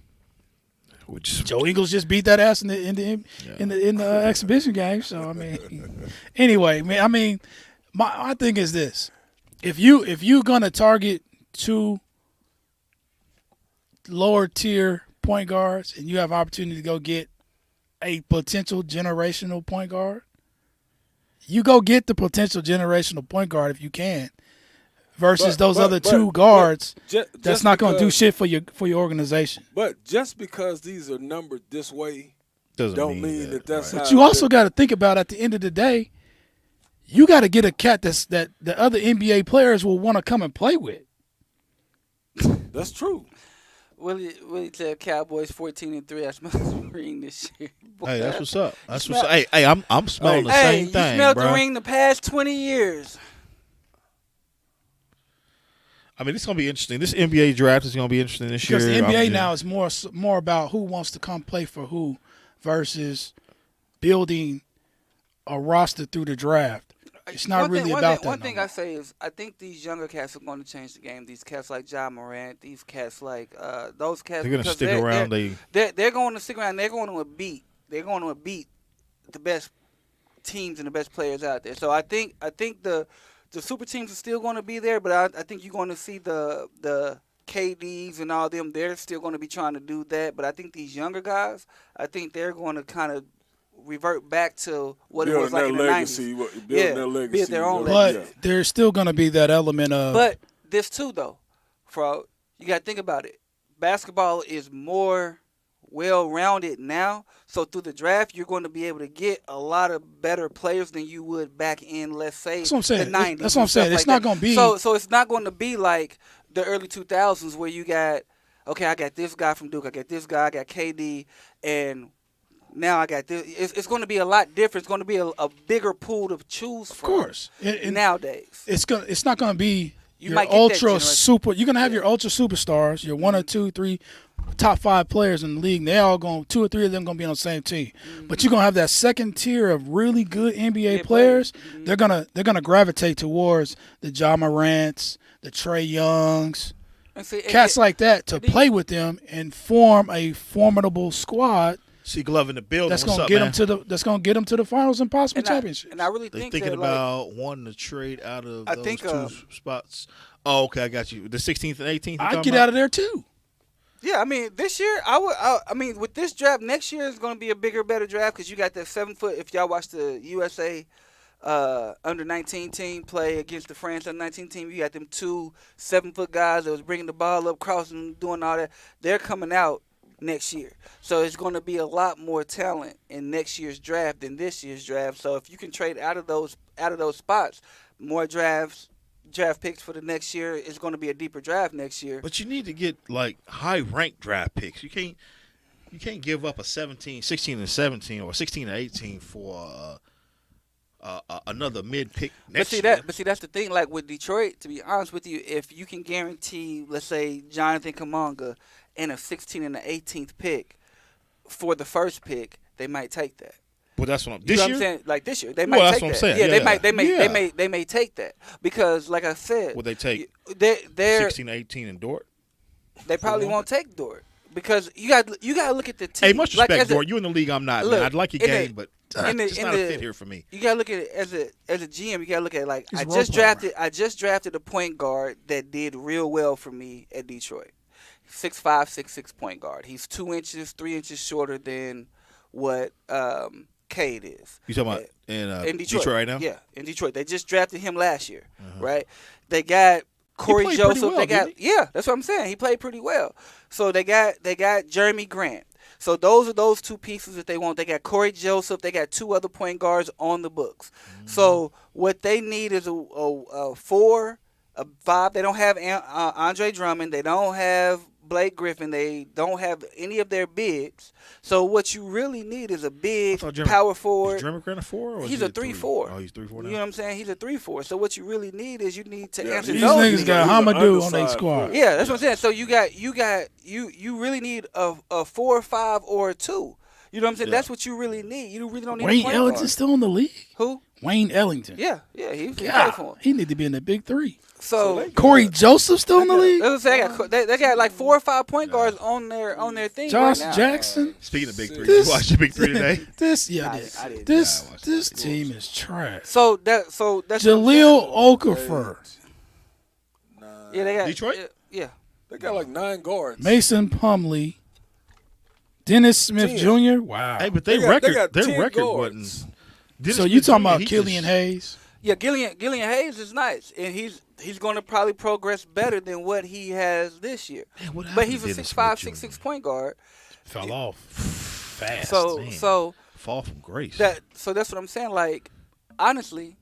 Joe Ingles just beat that ass in the exhibition game. So I mean, anyway, man. I mean, my thing is this: if you're gonna target 2 lower tier point guards and you have opportunity to go get a potential generational point guard, you go get the potential generational point guard if you can. Versus those other 2 guards, that's not going to do shit for your organization. But just because these are numbered this way, don't mean that's right. how. But you also got to think about at the end of the day, you got to get a cat that the other NBA players will want to come and play with. That's true. Willie tell Cowboys 14-3. I smell the ring this year. Boy. Hey, that's what's up. Hey, I'm smelling the same thing, you smelled bro. the ring the past 20 years. I mean, it's going to be interesting. This NBA draft is going to be interesting this year. Because the NBA now is more about who wants to come play for who versus building a roster through the draft. It's not really about that. One thing I say is I think these younger cats are going to change the game. These cats like Ja Morant, these cats like those cats. They're going to stick around. They're going to stick around. They're going to beat the best teams and the best players out there. So I think the super teams are still going to be there, but I think you're going to see the KDs and all them. They're still going to be trying to do that. But I think these younger guys, I think they're going to kind of revert back to what it was like in the 90s. Build their own legacy. But there's still going to be that element of. But this too, though, Frogg, you got to think about it. Basketball is more well-rounded now. So through the draft, you're going to be able to get a lot of better players than you would back in, let's say, that's what I'm saying. the 90s. That's what I'm saying. It's not going to be. So it's not going to be like the early 2000s where you got, okay, I got this guy from Duke, I got this guy, I got KD, and now I got this. It's going to be a lot different. It's going to be a bigger pool to choose from. Of course. Nowadays. It's not going to be you your ultra super. You're going to have your ultra superstars, your 1 or 2, 3 top 5 players in the league. They all going 2 or 3 of them going to be on the same team. Mm-hmm. But you're going to have that second tier of really good NBA players. Mm-hmm. They're going to gravitate towards the Ja Morants, the Trae Youngs, cats like that to play with them and form a formidable squad See Glove in the building. That's What's gonna up, get man? them to the. That's gonna get them to the finals and possibly championship. And I really They think thinking that, about wanting to trade out of I those think, two spots. Oh, okay, I got you. The 16th and 18th. I'd get out of there too. yeah, I mean, this year I mean, with this draft, next year is going to be a bigger, better draft because you got that 7 foot. If y'all watch the USA under 19 team play against the France under 19 team, you got them 2 7-foot guys that was bringing the ball up, crossing, doing all that. They're coming out next year, so it's going to be a lot more talent in next year's draft than this year's draft. So if you can trade out of those spots, more draft picks for the next year, it's going to be a deeper draft next year. But you need to get like high ranked draft picks. You can't give up a 16 and 17 or 16 and 18 for another mid pick next year. But see, that's the thing. Like with Detroit, to be honest with you, if you can guarantee, let's say, Jonathan Kuminga and a 16 and an 18th pick for the first pick, they might take that. Well, that's what I'm. You This know year, what I'm saying? Like this year, they might Well, take that's that. what I'm saying. Yeah, Yeah. they may take that because, like I said, would they take they're 16, 18, and Dort? they probably won't take Dort because you got to look at the team. Hey, much respect, like, Dort. You in the league, I'm not. Look, man. I'd like your in game, the- but in the- it's in not a the- fit here for me. You gotta look at it as a GM. You gotta look at it like He's I a just role drafted a point guard that did real well for me at Detroit. 6'5", 6'6" point guard. He's 2 inches, 3 inches shorter than what Cade is. You talking about in Detroit right now? Yeah, in Detroit. They just drafted him last year, right? They got Corey played pretty Joseph. well, They got didn't yeah, that's what I'm saying. He played pretty well. So they got Jeremy Grant. So those are those 2 pieces that they want. They got Corey Joseph. They got 2 other point guards on the books. So what they need is a 4, a 5. They don't have Andre Drummond. They don't have Blake Griffin. They don't have any of their bigs. So what you really need is a big power forward. Is Jeremy Grant a 4? Or He's is a 3-4. Oh, he's 3-4 now. You know what I'm saying? He's a 3-4. So what you really need is you need to answer These those niggas needs. got Hamadou on their squad. Yeah, that's what I'm saying. So you really need a 4, 5, or a 2. You know what I'm saying? Yeah. That's what you really need. You really don't need a Wayne point Ellington guard. still in the league? Who? Wayne Ellington. Yeah, he played God, for him. he need to be in the big 3. So Corey Joseph still in the league? that's what I'm saying. They got like 4 or 5 point guards on their thing Josh right now. Jackson. Speaking of big 3, This- you watched the big 3 today? I didn't. This team is trash. So that's what I'm Jaleel Okafor, Yeah, they got Detroit? Yeah. They got like 9 guards. Mason Plumlee, Dennis Smith 10. Jr. Wow. Hey, but They their got 10 record guards. wasn't. Dennis So you Smith talking Jr., about he Killian just- Hayes? Yeah, Gillian Hayes is nice, and he's going to probably progress better than what he has this year. Man, what But happened he's to a Dennis 6'5", Smith Jr.? 6'6" point guard. Fell off fast. Man. So Fall from grace. that's what I'm saying. Like, honestly,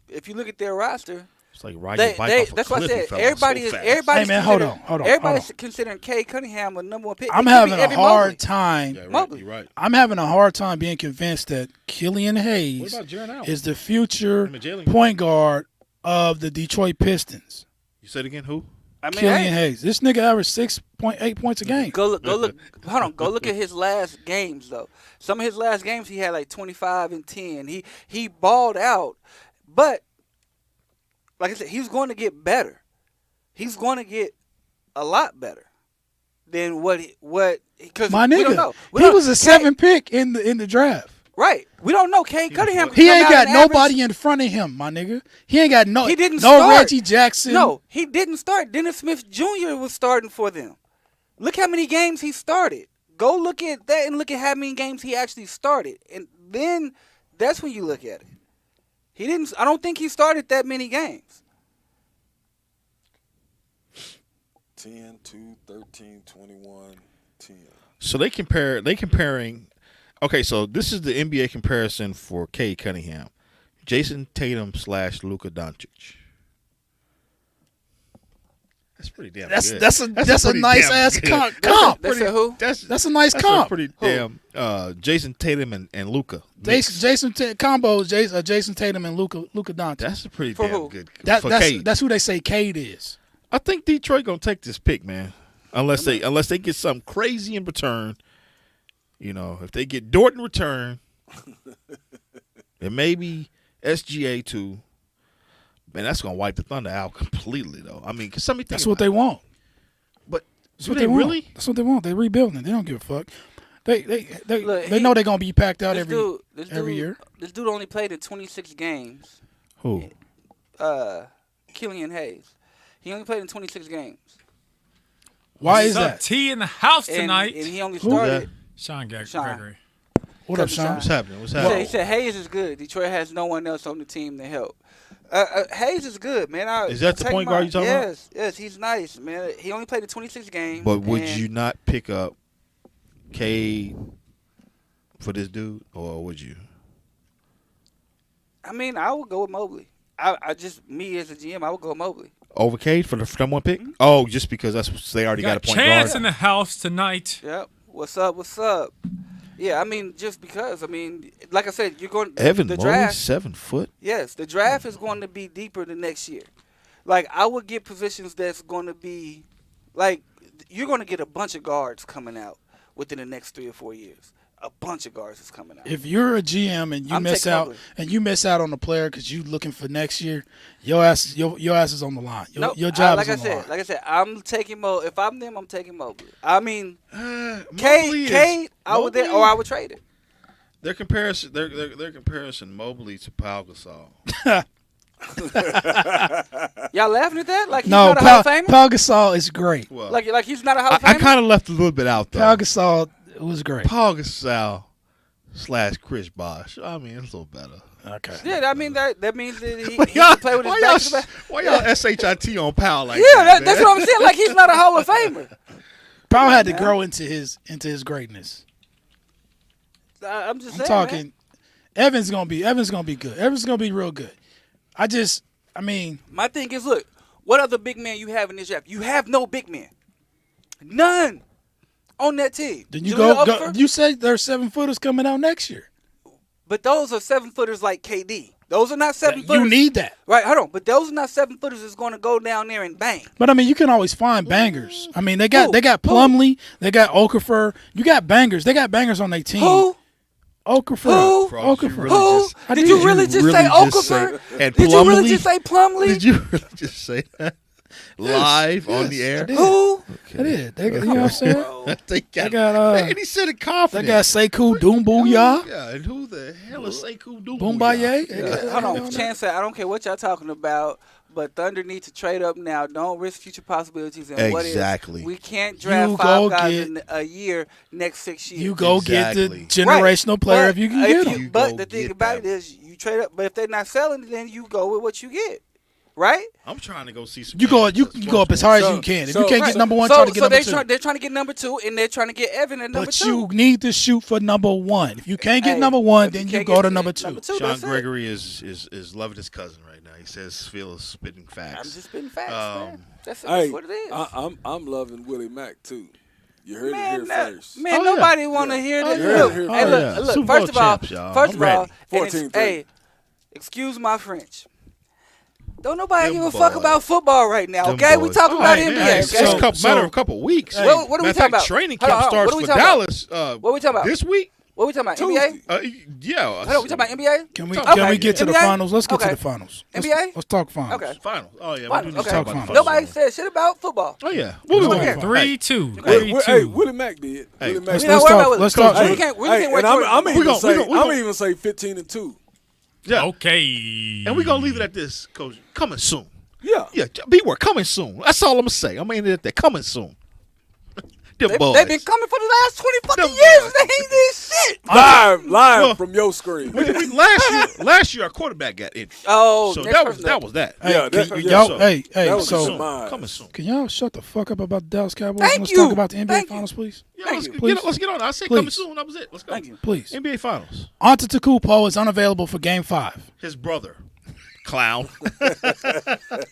if you look at their roster, It's like riding a bike off a that's what I cliff and said. fell off Everybody's so fast. everybody's Hey, man, hold considering- on. Everybody's considering Cade Cunningham a number 1 pick. I'm It could having be a Evan hard Mobley. time. Yeah, right. Mobley. You're right. I'm having a hard time being convinced that Killian What Hayes about Jaren Allen? is the future Him and Jalen? point guard of the Detroit Pistons. You said again, who? I mean, Killian hey, Hayes. This nigga averaged 6.8 points a game. Go look. Hold on. Go look at his last games though. Some of his last games he had like 25 and 10. He balled out, but like I said, he's going to get better. He's going to get a lot better than what because My we don't nigga, know. he was a 7 pick in the draft. Right. We don't know. Cade Cunningham. He come ain't out got and average- nobody in front of him, my nigga. He ain't got no. He didn't no start. Reggie Jackson. No, he didn't start. Dennis Smith Jr. was starting for them. Look how many games he started. Go look at that and look at how many games he actually started, and then that's when you look at it. He didn't. I don't think he started that many games. 10, 2, 13, 21, 10. So they comparing. Okay, so this is the NBA comparison for Cade Cunningham, Jason Tatum / Luka Doncic. That's pretty damn good. That's a pretty nice damn ass good. comp. That's a who? That's a nice That's comp. a pretty damn Jason Tatum and Luka. Jason combo is Jason Tatum and Luka Doncic. That's a pretty For damn who? good for Cade. That's who they say Cade is. I think Detroit gonna take this pick, man. Unless they get something crazy in return. You know, if they get Dort in return, and maybe SGA too, man, that's gonna wipe the Thunder out completely, though. I mean, cause somebody think That's what they want. But That's do what they want. really? That's what they want. They're rebuilding. They don't give a fuck. They know they're gonna be packed out every year. This dude only played in 26 games. Who? Killian Hayes. He only played in 26 games. Why is that? T in the house tonight. And he only started. Sean Sean. Gregory. What up, Sean? What's happening? He said Hayes is good. Detroit has no one else on the team to help. Hayes is good, man. Is that the point guard you talking about? Yes, he's nice, man. He only played in 26 games. But would you not pick up Cade for this dude, or would you? I mean, I would go with Mobley. I just, me as a GM, I would go with Mobley. Over Cade for the number one pick? Oh, just because they already got a point Chance guard. in the house tonight. Yep. What's up? Yeah, I mean, just because. I mean, like I said, you're going Evan the Mobley, draft. 7 foot. Yes, the draft is going to be deeper the next year. Like, I would get positions that's going to be, like, you're going to get a bunch of guards coming out within the next 3 or 4 years. A bunch of guards is coming out. If you're a GM and you miss out on the player because you looking for next year, your ass is on the line. Your job is on the line. Like I said, I'm taking Mobley. If I'm them, I'm taking Mobley. I mean, Cade, I would there, or I would trade it. Their comparison Mobley to Pau Gasol. Y'all laughing at that? Like he's No, not a Hall of Famer? Pau Gasol is great. Well, Like he's not a Hall of Famer? I kind of left a little bit out though. Pau Gasol was great. Pau Gasol / Chris Bosh. I mean, it's a little better. Okay. Yeah, I mean that means that he can play with his back to the back. Why y'all SHIT on Pau like Yeah, that? that's what I'm saying. Like he's not a Hall of Famer. Pau had to grow into his greatness. I'm just I'm saying. talking. Man. Evan's gonna be good. Evan's gonna be real good. I mean, My thing is, look, what other big man you have in this draft? You have no big man. None on that team. then you Julian go. Okafor? You said there's 7-footers coming out next year. But those are 7-footers like KD. Those are not 7-footers. You need that. Right, hold on. But those are not 7-footers that's going to go down there and bang. But I mean, you can always find bangers. I mean, they got Who? Plumlee, they got Okafor. You got bangers. They got bangers on their team. Who? Okafor. Who? Okafor. Who? Did you really just say Okafor? And Did you really Plumlee? just say Plumlee? Did you really just say that live on the air? I did. Who? I did. They got, you know what I'm saying? They They got and he said it they confident. got Sekou Doumbouya, Yeah, and who the hell is Sekou Doumbouya? Boombaye. Hold on. Chance said, I don't care what y'all talking about, but Thunder need to trade up now. Don't risk future possibilities. And Exactly. we can't draft You 5 go guys get- in a year next 6 years. You go get the Exactly. generational player But if you can get him. But go the thing get about them. it is, you trade up. But if they're not selling, then you go with what you get, right? I'm trying to go see some. You games. can go up as hard as you can. If you can't Right. get number one, so, try to get so number 2. they're trying to get number 2, and they're trying to get Evan at number But 2. you need to shoot for number 1. If you can't get Hey, number 1, if then you can't go get to number 2. Sean that's it. Gregory is loving his cousin right now. He says Phil is spitting facts. I'm just spitting facts, man. That's Hey, what it is. I'm loving Willie Mack too. You heard Man, it here first. man, Oh, yeah. nobody want to hear this. yeah. Look, Oh, hey, look, yeah. look. Super First Bowl of all, champs, y'all. first I'm of all, ready. and it's- 14-3. hey, excuse my French. Don't nobody Them give a fuck boys. about football right now, Them okay? We boys. talking about Hey, NBA, man, okay? it's a matter of a couple weeks. Hey, What are we Matter of talking fact, about? Training Hold on, camp hold on. starts What are we for talking Dallas. What we talking about? This week? What we talking about? NBA? Yeah. Hold on, we talking about NBA? Can we Okay. get to the NBA? finals? Let's get to Okay. the finals. NBA? Let's talk finals. Okay. Final. Oh yeah. Fine, We do need to okay. talk about the Finals. finals. Nobody said shit about football. Oh yeah. We'll What be was back. it? 3-2. Hey, 3-2. Willie Mack did. Hey. Willie Mack Let's did. Let's talk. talk. Let's talk. We can't Hey, wear and I'm Jordan. even gonna- say we gonna- I'm even say 15-2. Yeah. Okay. And we're gonna leave it at this, Coach. Coming soon. Yeah. Yeah. B-word coming soon. That's all I'm gonna say. I'm gonna end it at that. Coming soon. Them boys. They've been coming for the last 20 fucking Them years. boys. They ain't did shit. Live Well- from your screen. Last year our quarterback got injured. Oh, So next that was person that up. was that. Hey, Yeah, can that- y'all, so- hey, that was so some- Mine. Coming soon. can y'all shut the fuck up about the Dallas Cowboys? Thank Let's you. talk about the NBA Thank you. finals, please. Yeah, Thank let's you. let's get on. I say Please. coming soon. That was it. Let's go. Thank you. Please. NBA Finals. Antetokounmpo is unavailable for Game 5. His brother, clown,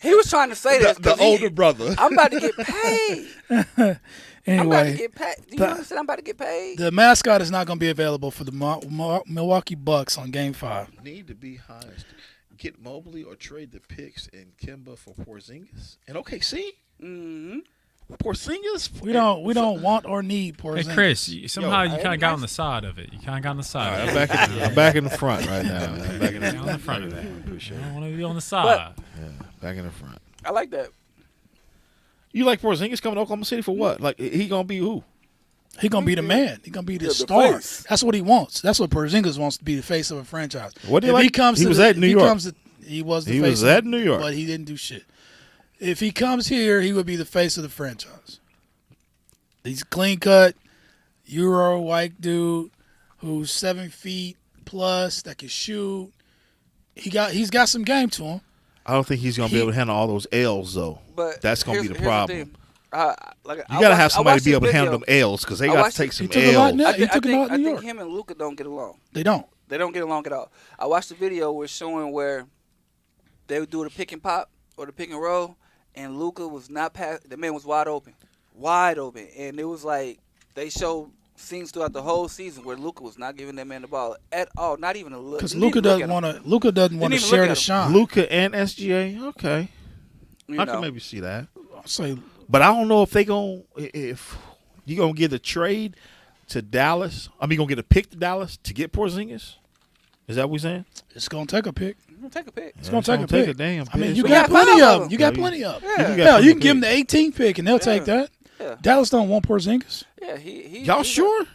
He was trying to say this. the 'cause older brother. I'm about to get paid. I'm about to Anyway, get paid. Do you the- understand? I'm about to get paid. the mascot is not going to be available for the Milwaukee Bucks on Game 5. Need to be highest. Get Mobley or trade the picks and Kemba for Porzingis and OKC. Mm-hmm. Porzingis. We don't want or need Hey, Porzingis. Chris, somehow you hey, kind of got nice. on the side of it. You kind of got on the All side. right, of it. I'm back in the front right now. I'm back in Get on the the front of front. that. Appreciate I it. don't want to be on the side. Yeah, back in the front. I like that. You like Porzingis coming to Oklahoma City for what? Like he gonna be who? He gonna be the man. He gonna be the the star. face. That's what he wants. That's what Porzingis wants to be, the face of a franchise. What do you If like? he comes, He to was the, at if New he York. Comes to, he was the He face was of, at New York. but he didn't do shit. If he comes here, he would be the face of the franchise. He's clean cut, Euro white dude who's 7 feet plus that can shoot. He's got some game to him. I don't think he's gonna be able to handle all those L's though. But That's gonna be the here's problem. thing. You gotta have somebody to be able to handle them L's because they got to watched take it. some He took a lot L's. now. I, He thi- I took him out think, in I New think York. him and Luka don't get along. They don't. They don't get along at all. I watched the video where showing where they would do the pick and pop or the pick and roll, and Luka was not pass. The man was wide open, and it was like they showed scenes throughout the whole season where Luka was not giving that man the ball at all, not even a look. Because Didn't Luka even look doesn't at him. want to. Luka doesn't want to even look share at the him. shine. Luka and SGA, okay, You I know. can maybe see that. I'll say But I don't know if if you gonna get a trade to Dallas. I mean, gonna get a pick to Dallas to get Porzingis. Is that what we're saying? it's gonna take a pick. Take a pick. It's gonna take a pick. damn. I mean, pick. you We got got plenty five of of them. them. You got Yeah, plenty of them. Yeah. You got Hell, plenty you can of give them the picks. 18th pick, and they'll take that. Yeah. Dallas don't want Porzingis. Yeah, he Y'all he's sure?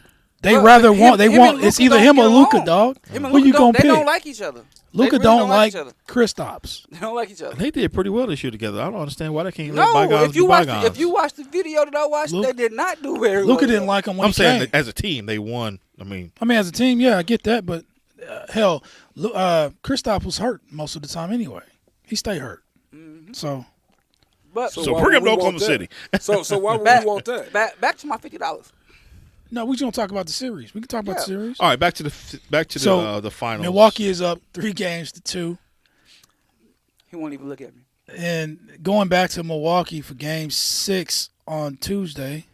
They Well, rather him- want. They him want. and It's Luka either don't him or get Luka, along. dog. Him and Who Luka you gonna They don't pick? like each other. Luka They really don't like each other. Kristaps. They don't like each other. They did pretty well this year together. I don't understand why they can't let No, bygones if you be watch bygones. if you watch the video that I watched, Luka- they did not do very well. Luka didn't like him when I'm he saying came. that as a team, they won. I mean, As a team, yeah, I get that, but hell, Kristaps was hurt most of the time anyway. He stayed hurt. So But So why bring would him to we want Oklahoma that? City. So why would back, we want that? back to my $50. no, we just gonna talk about the series. We can talk about the Yeah. series. all right, back to So, the finals. Milwaukee is up 3-2. He won't even look at me. And going back to Milwaukee for Game 6 on Tuesday,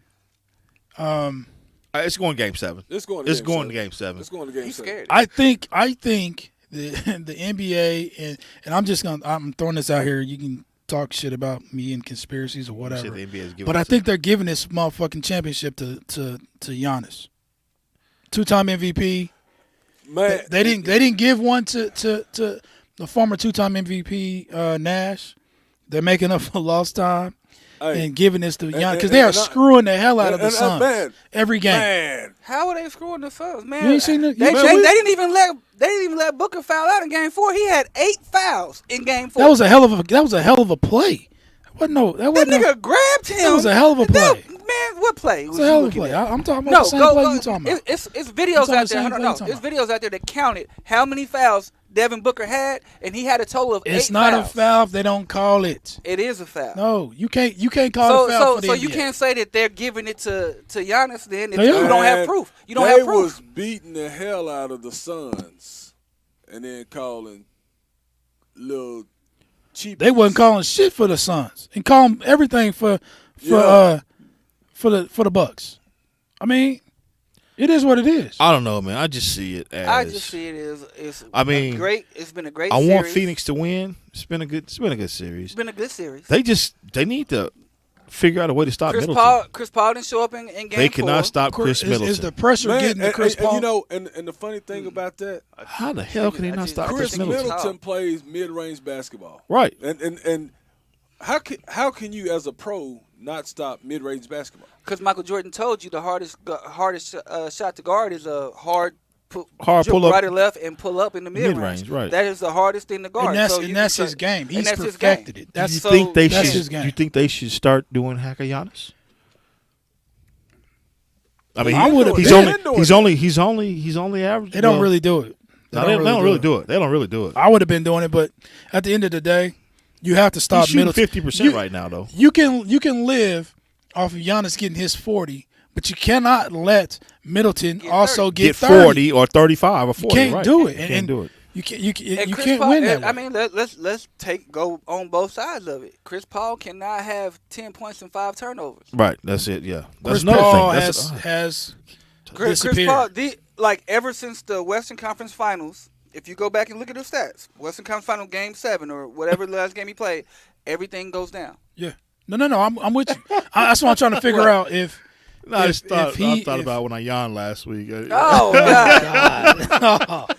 It's going Game 7. It's going to It's game going seven. to Game 7. It's going to game He's 7. scared. I think the NBA and I'm throwing this out here. You can talk shit about me and conspiracies or You whatever. said the NBA is giving But it I to- think they're giving this motherfucking championship to Giannis. 2-time MVP. Man, They didn't give one to the former 2-time MVP Nash. They're making up for lost time hey, and giving this to Giannis because and- they are and I- screwing the hell out of the and- Suns man, every game. man, How are they screwing the Suns, man? You ain't seen the- they, man, they, we- they didn't even let Booker foul out in Game 4. He had 8 fouls in Game 4. That was a hell of a play. That wasn't nigga grabbed him. That was a hell of a play. Man, what play? It's a hell of a play. I'm talking about No, the same go, play go. you talking about. It's I'm videos talking out the same there. play No, you talking it's videos out there that counted how many fouls Devin Booker had, and he had a total of 8 It's not fouls. a foul if they don't call it. It is a foul. No, you can't call it a foul for the So you NBA. can't say that they're giving it to Giannis then if They you are. don't have Man, proof. You don't they have proof. was beating the hell out of the Suns and then calling little cheap. They wasn't calling shit for the Suns and calling everything for Yeah. the Bucks. I mean, it is what it is. I don't know, man. I just see it as. I just see it as it's I mean, great. It's been a great I series. want Phoenix to win. It's been a good series. It's been a good series. They need to figure out a way to stop Chris Middleton. Paul didn't show up in Game 4. They cannot stop Chris Is Middleton. the pressure Man, getting to Chris and Paul? you know, and the funny thing about that, How the hell can they I not just- stop Chris Chris Middleton? Middleton plays mid-range basketball, Right. and how can you as a pro not stop mid-range basketball? Because Michael Jordan told you the hardest shot to guard is a hard Hard dribble pull up. right or left and pull up in the mid-range. Mid-range, right. That is the hardest thing to guard. and that's So you that's can his try- game. and He's that's his perfected game. it. That's you think they that's should? his game. You think they should start doing hack of Giannis? I mean, I would've he's been only he's only average. They don't well, really do it. No, they don't really do it. They don't really do it. I would have been doing it, but at the end of the day, you have to stop He's shooting Middleton. 50% right now, though. You can live off of Giannis getting his 40, but you cannot let Middleton Get also 30. get 30. 40 or 35 or 40. You can't right. do it. You And can't do it. You can't. And You Chris can't Paul, win that. I way. mean, let's go on both sides of it. Chris Paul cannot have 10 points and 5 turnovers. Right. That's it. Yeah. That's Chris another Paul thing. That's has Chris disappeared. Paul, like ever since the Western Conference Finals, if you go back and look at the stats, Western Conference Final Game 7 or whatever the last game he played, everything goes down. Yeah. No. I'm with you. That's what I'm trying to figure out. If No, I if- just thought, if he- I thought if- about when I yawned last week. Oh God!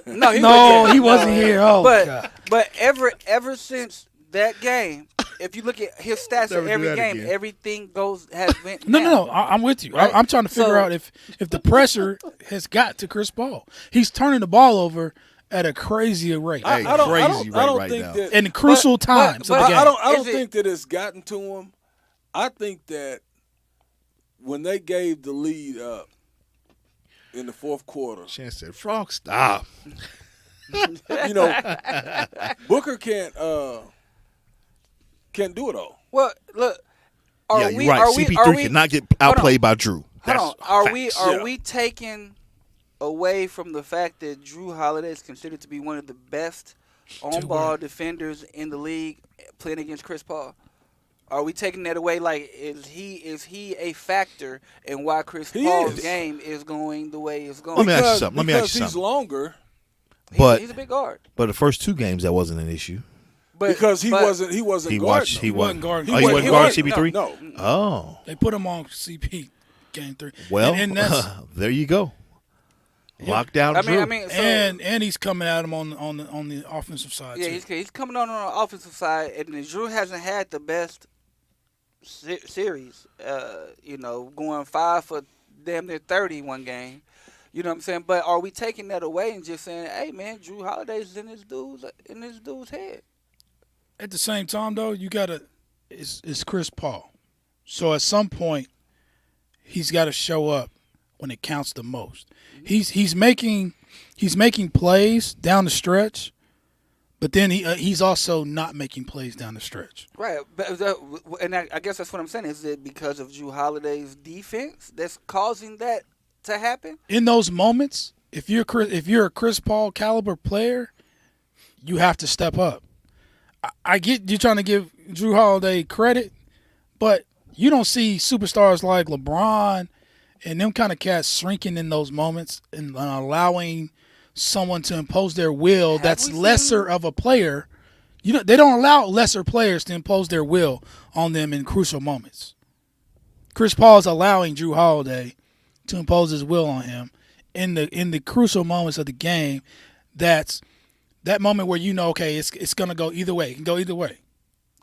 No, he wasn't here. Oh, God. but ever since that game, if you look at his stats Never of do every that game, again. everything has went No, down. no. I'm with you. Right? I'm trying to figure So- out if the pressure has got to Chris Paul. He's turning the ball over at a crazy rate Hey, I don't crazy think now. that. in crucial times but of the game. I don't Is it- think that it's gotten to him. I think that when they gave the lead up in the fourth quarter, Chance said, "Frog, stop." you know, Booker can't do it all. Well, look. Are Yeah, we? you're right. Are we? CP3 Are we? cannot get Hold on. outplayed by Drew. Hold That's on. Are we? facts. Are Yeah. we taking away from the fact that Drew Holiday is considered to be one of the best on-ball defenders in the league, playing against Chris Paul? Are we taking that away? Like, is he a factor in why Chris He Paul's is. game is going the way it's going? Let me ask you something. Let me ask Because you he's something. longer. But he's a big guard. but the first 2 games that wasn't an issue. But Because he but- wasn't He guarding watched. him. He wasn't wasn't guarding. Oh, He he wasn't wasn't guarding. guarding CP3. No. Oh, They put him on CP game 3. well, and that's there you go. Lockdown I Drew. mean, so, and he's coming at him on the offensive side yeah, too. he's coming on the offensive side, and then Drew hasn't had the best series. Going 5 for damn near 30 one game. You know what I'm saying? But are we taking that away and just saying, "Hey, man, Drew Holiday's in this dude's head"? At the same time, though, you gotta it's Chris Paul, so at some point he's got to show up when it counts the most. He's making plays down the stretch, but then he's also not making plays down the stretch. Right, and I guess that's what I'm saying. Is it because of Drew Holiday's defense that's causing that to happen? In those moments, if you're a Chris Paul caliber player, you have to step up. I get you trying to give Drew Holiday credit, but you don't see superstars like LeBron and them kind of cats shrinking in those moments and allowing someone to impose their will that's we seen- lesser of a player. They don't allow lesser players to impose their will on them in crucial moments. Chris Paul is allowing Drew Holiday to impose his will on him in the crucial moments of the game. That's that moment where okay, it's gonna go either way. It can go either way.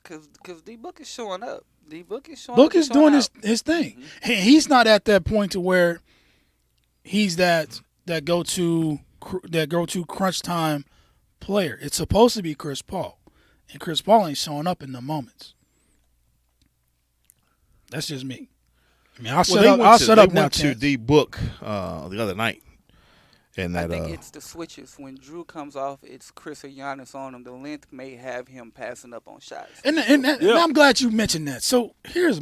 Because D-Book is showing up. D-Book is showing up. Book is He's showing doing out. his thing. He's not at that point to where he's that go to crunch time player. It's supposed to be Chris Paul, and Chris Paul ain't showing up in the moments. That's just me. I mean, I'll shut up now. Went to Chance. the book the other night, and I that think it's the switches. When Drew comes off, it's Chris or Giannis on him. The length may have him passing up on shots. And I'm glad you mentioned that. So here's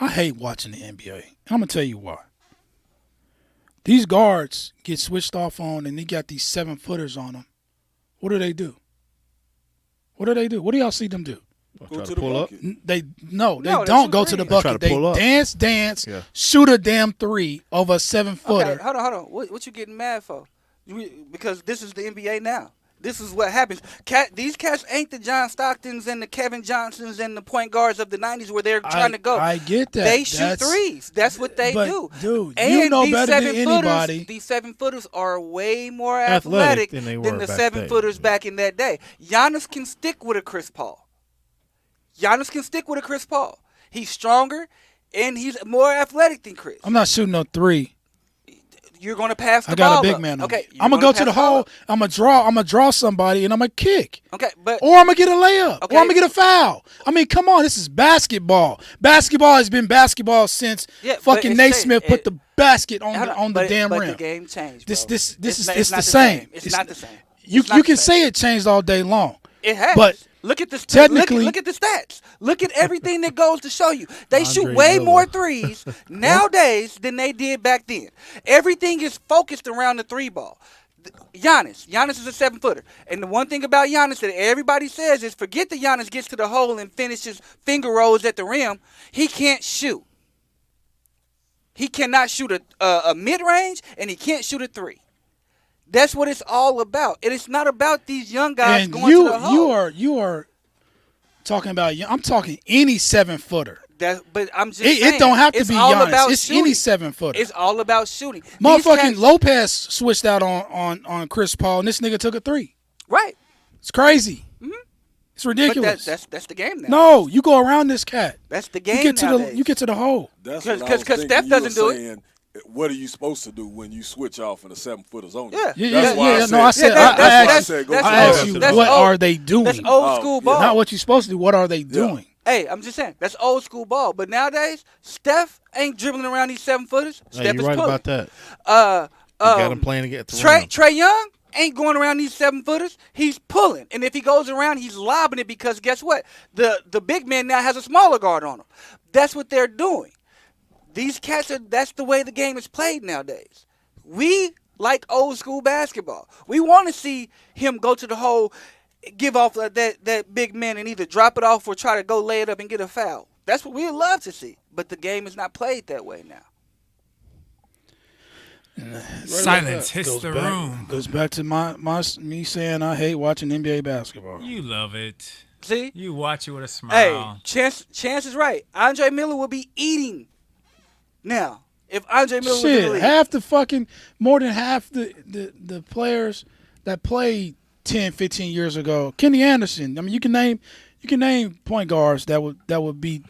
I hate watching the NBA. And I'm going to tell you why. These guards get switched off on and they got these 7-footers on them. What do they do? What do y'all see them do? Go try to to the pull up. bucket. They No, they don't shoot go to the threes. Try to bucket. They pull up. dance, Yeah. shoot a damn 3 over a 7-footer. Okay, hold on. What you getting mad for? Because this is the NBA now. This is what happens. These cats ain't the John Stocktons and the Kevin Johnsons and the point guards of the 90s where they're trying to go. I get that. They shoot threes. That's what they but, do. Dude, And you know these better than 7-footers anybody. These 7-footers are way more Athletic athletic than they than were the back 7-footers back in that day. Giannis can stick with a Chris Paul. He's stronger and he's more athletic than Chris. I'm not shooting no 3. You're going to pass the I got ball a big up. man on Okay, me. you're I'm gonna go pass to the ball hole. up. I'm gonna draw somebody, and I'm gonna kick, Okay, but or I'm gonna get a layup, Okay. or I'm gonna get a foul. I mean, come on, this is basketball. Basketball has been basketball since Yeah, but fucking it's Naismith put it- the basket on hold the but damn but rim. the game changed. This Bro. is It's it's not the same. It's not the same. You It's not you the can same. say it changed all day long. It has. but look at the technically- look at the stats. Look at everything that goes to show you. They shoot Andre way Miller. more threes nowadays than they did back then. Everything is focused around the 3 ball. Giannis is a 7-footer. And the one thing about Giannis that everybody says is forget that Giannis gets to the hole and finishes finger rolls at the rim. He can't shoot. He cannot shoot a mid-range, and he can't shoot a 3. That's what it's all about. And it's not about these young guys And going to the hole. you are talking about. I'm talking any 7-footer. But I'm just saying. It don't have to it's be all Giannis. about It's shooting. any 7-footer. It's all about shooting. These Motherfucking cats- Lopez switched out on Chris Paul, and this nigga took a 3. Right. It's crazy. It's ridiculous. But that's the game now. No, you go around this cat. That's the game You get to nowadays. you get to the hole. That's what I was Because thinking. Steph You doesn't were do it. saying, what are you supposed to do when you switch off and a 7-footer's on you? Yeah. Yeah, why I yeah. said- No, I said that's I why asked I you. said go that's to I the asked other you, side. that's what old- are they doing? That's old school ball. Not what you're supposed to do. What are they doing? Hey, I'm just saying that's old school ball. But nowadays, Steph ain't dribbling around these 7-footers. Hey, Steph you're is right pulling. about that. Uh, You got him playing to get the rim. Trey Young ain't going around these 7-footers. He's pulling, and if he goes around, he's lobbing it because guess what? The big man now has a smaller guard on him. That's what they're doing. These cats are. That's the way the game is played nowadays. We like old school basketball. We want to see him go to the hole, give off that big man, and either drop it off or try to go lay it up and get a foul. That's what we love to see. But the game is not played that way now. Silence hits the room. Goes back to me saying I hate watching NBA basketball. You love it. See? You watch it with a smile. Hey, Chance is right. Andre Miller will be eating now. If Andre Miller was in the Shit, league. more than half the players that played 10, 15 years ago. Kenny Anderson. I mean, you can name point guards that would be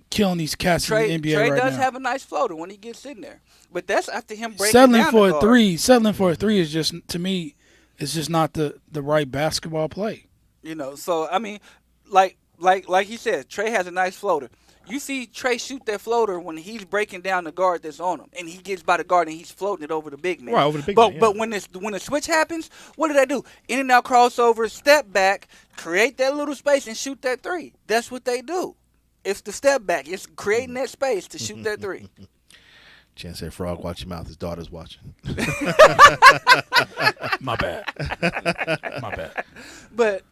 killing these cats in the NBA Trey right does now. have a nice floater when he gets in there. But that's after him breaking Settling down for the a guard. three. Settling for a three is just, to me, it's just not the right basketball play. You know, so I mean, like he said, Trey has a nice floater. You see Trey shoot that floater when he's breaking down the guard that's on him, and he gets by the guard and he's floating it over the big man. Right, over the big but, man, yeah. But when the switch happens, what do they do? In and out crossover, step back, create that little space, and shoot that three. That's what they do. It's the step back. It's creating that space to shoot that three. Chance said, "Frog, watch your mouth. His daughter's watching." My bad. My bad. But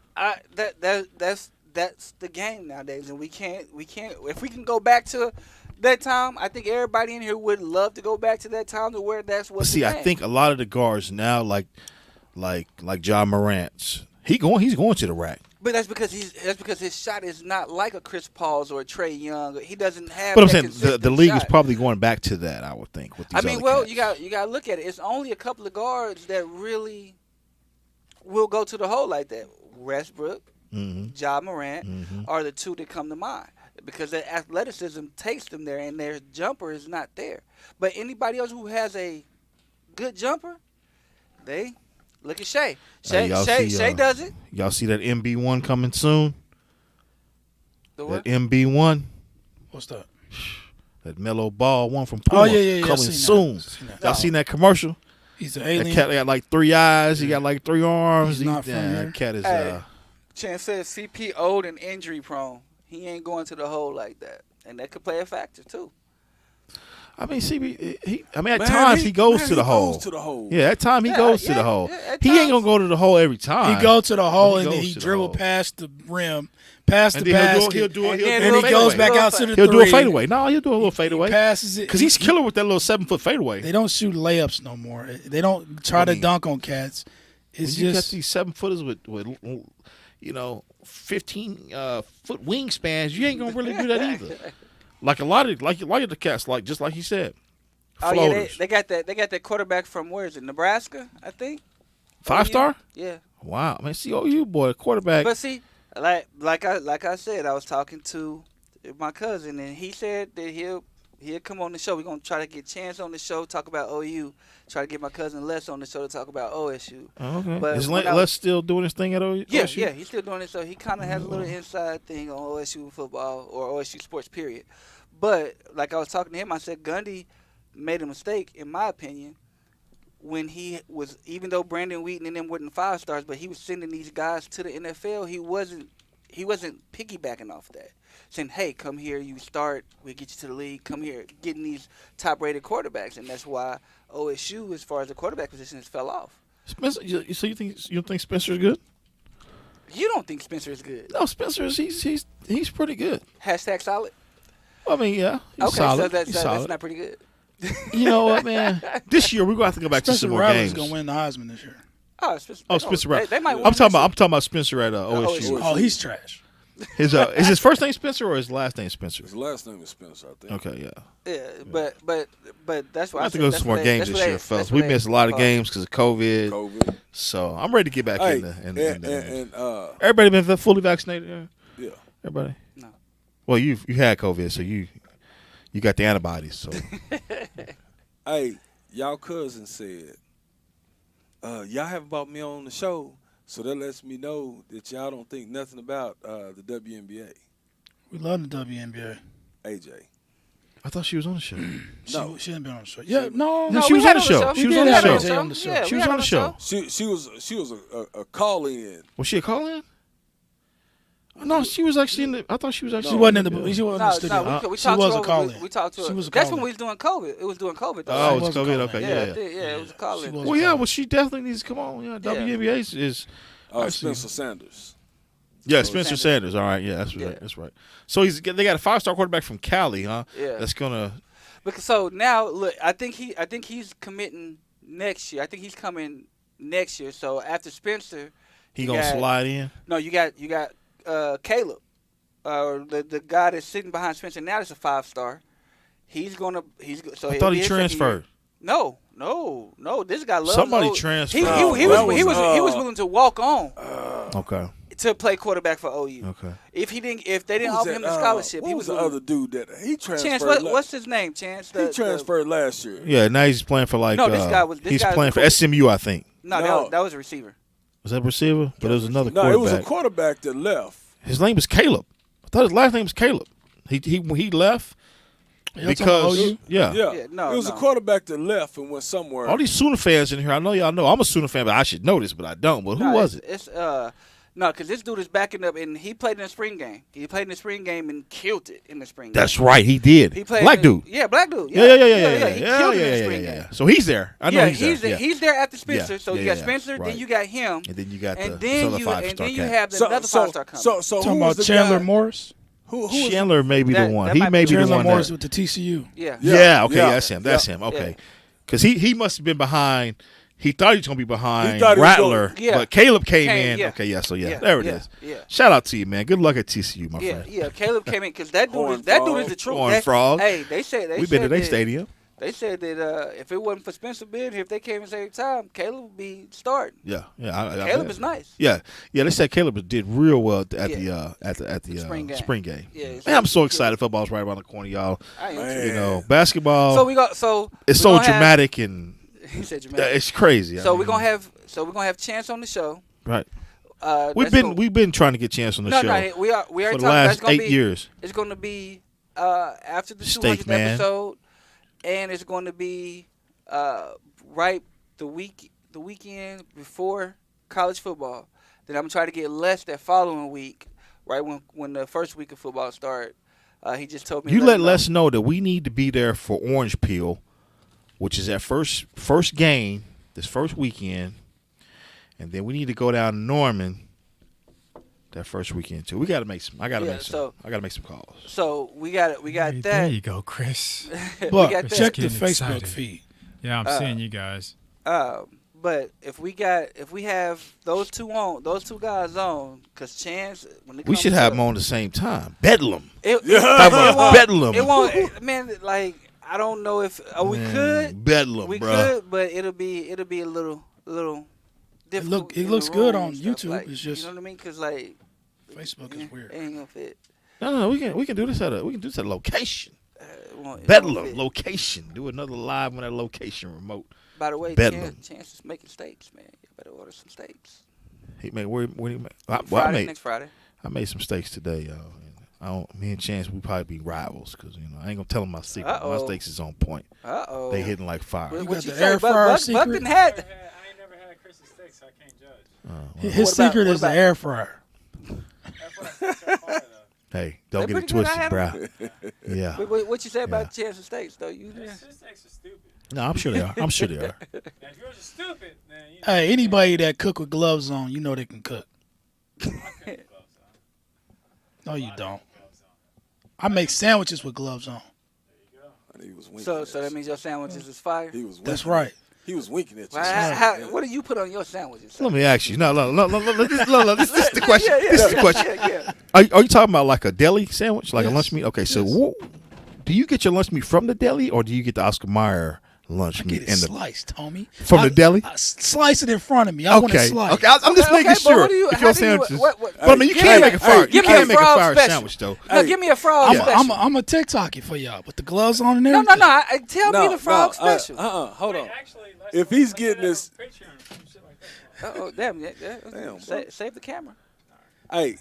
that's the game nowadays, and we can't. If we can go back to that time, I think everybody in here would love to go back to that time to where that's what. But see, I think a lot of the guards now, like John Morant's, he's going to the rack. But that's because his shot is not like a Chris Paul's or a Trey Young. He doesn't have. But I'm that saying consistent the league shot. is probably going back to that. I would think. With these I mean, other well, cats. you got to look at it. It's only a couple of guards that really will go to the hole like that. Westbrook, Ja Morant are the two that come to mind because their athleticism takes them there, and their jumper is not there. But anybody else who has a good jumper, they look at Shea. Shea does it. Y'all see that MB1 coming soon? The what? That MB1, What's that? that mellow ball one from Puma, Oh, yeah. coming Seen that. soon. Seen that. Y'all seen that commercial? He's an That alien. cat got like 3 eyes. He got like 3 arms. He's not from here. That cat is. Hey. Chance says CP old and injury prone. He ain't going to the hole like that, and that could play a factor too. I mean, CB. At Man, times he goes to the hole. Goes to the hole. Yeah, at times he goes to the hole. at He ain't times. gonna go to the hole every time. He go to the hole He and then goes he to the dribble hole. past the rim, past And the then basket, he'll do a And and he then goes fadeaway. back out to the He'll three. do a fadeaway. No, he'll do a little He fadeaway. passes it Because he's killer with that little 7-foot fadeaway. They don't shoot layups no more. They don't try to dunk on cats. It's When you got just these 7-footers with 15-foot wingspans, you ain't gonna really do that either. Like a lot of the cats, just like he said, Oh floaters. yeah, they got that quarterback from where is it? Nebraska, I think. 5-star? Yeah. Wow, man, COU boy, quarterback. But see, like I said, I was talking to my cousin, and he said that he'll come on the show. We're gonna try to get Chance on the show, talk about OU. Try to get my cousin Les on the show to talk about OSU. Oh, okay. But Is when I Les still doing his thing at OSU? Yeah, he's still doing it. So he kind of has a little inside thing on OSU football or OSU sports, period. But like I was talking to him, I said Gundy made a mistake, in my opinion, when he was, even though Brandon Wheaton and them weren't 5-stars, but he was sending these guys to the NFL. He wasn't piggybacking off that, saying, "Hey, come here, you start, we'll get you to the league. Come here," getting these top-rated quarterbacks, and that's why OSU, as far as the quarterback position, has fell off. Spencer, so you think Spencer's good? You don't think Spencer is good? No, Spencer's he's pretty good. Hashtag solid. I mean, yeah, he's Okay, solid. so that's he's solid. not pretty good. You know what, man? This year we're gonna have to go back to Spencer some more Rattler's games. gonna win the Heisman this year. Oh, Spencer. Oh, Spencer Rattler. They might win I'm talking this about Spencer at OSU. OSU. Oh, he's trash. Is his first name Spencer or his last name Spencer? His last name is Spencer, I think. Okay, yeah. Yeah, but that's why I have to go to some more games this year, fellas. We missed a lot of games because of COVID. So I'm ready to get back in the everybody been fully vaccinated? Yeah. Everybody? No. Well, you had COVID, so you got the antibodies. So. Hey, y'all cousin said, y'all haven't brought me on the show, so that lets me know that y'all don't think nothing about the WNBA. We love the WNBA. AJ. I thought she was on the show. No. She hadn't been on the show. Yeah, no, she was on the show. She was on the show. Yeah, She was on the show. She was a call-in. Was she a call-in? No, she was actually in the. I thought she was actually. She wasn't in the. She wasn't in the studio. We she talked was to a her. call-in. We talked to her. She was a That's call-in. when we was doing COVID. It was doing COVID though. Oh, it was was a COVID. call-in. Okay, Yeah, it was a call-in. was Well, yeah, well, she definitely needs to come on. Yeah, WNBA is. Spencer Sanders. Yeah, Spencer Sanders. All right, yeah, that's right. That's right. So they got a 5-star quarterback from Cali, huh? Yeah. That's gonna. Because so now look, I think he's committing next year. I think he's coming next year. So after Spencer, He gonna slide in. No, you got Caleb, the guy that's sitting behind Spencer now. That's a 5-star. So I thought he transferred. No. This guy loves Somebody transferred. He was willing to walk on. Okay. To play quarterback for OU. Okay. If they didn't offer him the scholarship, he was the other dude that he transferred. Chance, what's his name? Chance. He transferred last year. Yeah, now he's playing for like. No, this guy was. He's playing for SMU, I think. No, that was a receiver. Was that a receiver? But it was another quarterback. No, it was a quarterback that left. His name was Caleb. I thought his last name was Caleb. He left because OU? Yeah, it was a quarterback that left and went somewhere. All these Sooner fans in here, I know y'all know. I'm a Sooner fan, but I should know this, but I don't. But who was it? It's because this dude is backing up, and he played in the spring game. He played in the spring game and killed it in the spring game. That's right, he did. He played black dude. Yeah, black dude. Yeah. He killed it in the spring game. So he's there. I know he's there. He's there after Spencer. Yeah, so you got Spencer, then you got him, and then you got the then other 5-star you have another 5-star coming. So talking about Chandler Morris. Who Chandler may be the one. He may be the Chandler one. Morris with the TCU. Yeah. Okay, that's him. That's him. Okay, because he must have been behind. He thought he was going to be behind Rattler, but Caleb came in. Yeah. Okay, there it is. Yeah. Shout out to you, man. Good luck at TCU, my friend. Yeah. Caleb came in because that dude is the truth. Frogg. Hey, they said we've been to their stadium. They said that if it wasn't for Spencer being here, if they came and saved time, Caleb would be starting. Yeah. Caleb is nice. Yeah. They said Caleb did real well at the spring game. Yeah, man, I'm so excited. Football's right around the corner, y'all. I am You know, basketball. It's so dramatic and. He said dramatic. It's crazy. So we're gonna have Chance on the show. Right. We've been trying to get Chance on the show. No, we are for the last 8 years. It's gonna be after the 200th episode, and it's gonna be right the weekend before college football. Then I'm gonna try to get Les that following week, right when the first week of football starts. He just told me. You let Les know that we need to be there for Orange Peel, which is that first game, this first weekend, and then we need to go down to Norman that first weekend too. We got to make some. I got to make some calls. So we got that. There you go, Chris. But check Getting the Facebook excited. feed. Yeah, I'm seeing you guys. But if we have those two guys on, because Chance, we should have them on the same time. Bedlam. Bedlam. It won't, man. Like I don't know if we could. Bedlam, we bro. could, but it'll be a little difficult. It looks good on YouTube. Like, it's just you know what I mean? Because like Facebook is weird. It ain't gonna fit. No, we can do this at a location. It Bedlam location. Do another live on that location remote. By the way, Bedlam. Chance is making steaks, man. You better order some steaks. He made where he made? Next Friday. I made some steaks today, y'all. Me and Chance, we probably be rivals because I ain't gonna tell him my secret. My steaks is on point. They hitting like fire. You got the air fryer secret. I ain't never had Chris's steaks, so I can't judge. His secret is the air fryer. Hey, don't get it twisted, bro. Yeah. What you say about Chance's steaks, though? His steaks are stupid. No, I'm sure they are. Now, if yours is stupid, then Hey, anybody that cook with gloves on, you know they can cook. No, you don't. I make sandwiches with gloves on. So that means your sandwiches is fire? That's right. He was winking at you. What do you put on your sandwiches? Let me ask you. No. This is the question. This is the question. Yeah. Are you talking about like a deli sandwich, like a lunch meat? Okay, so do you get your lunch meat from the deli, or do you get the Oscar Mayer lunch meat Get it sliced, homie. from the deli? Slice it in front of me. I want it sliced. Okay, I'm just making sure. If your sandwiches, but I mean, you can't make a fire. You can't make a fire sandwich though. No, give me a frog special. I'm a TikTok for y'all with the gloves on and No. everything. Tell me the frog special. Hold on. If he's getting this, Damn. Save the camera. hey,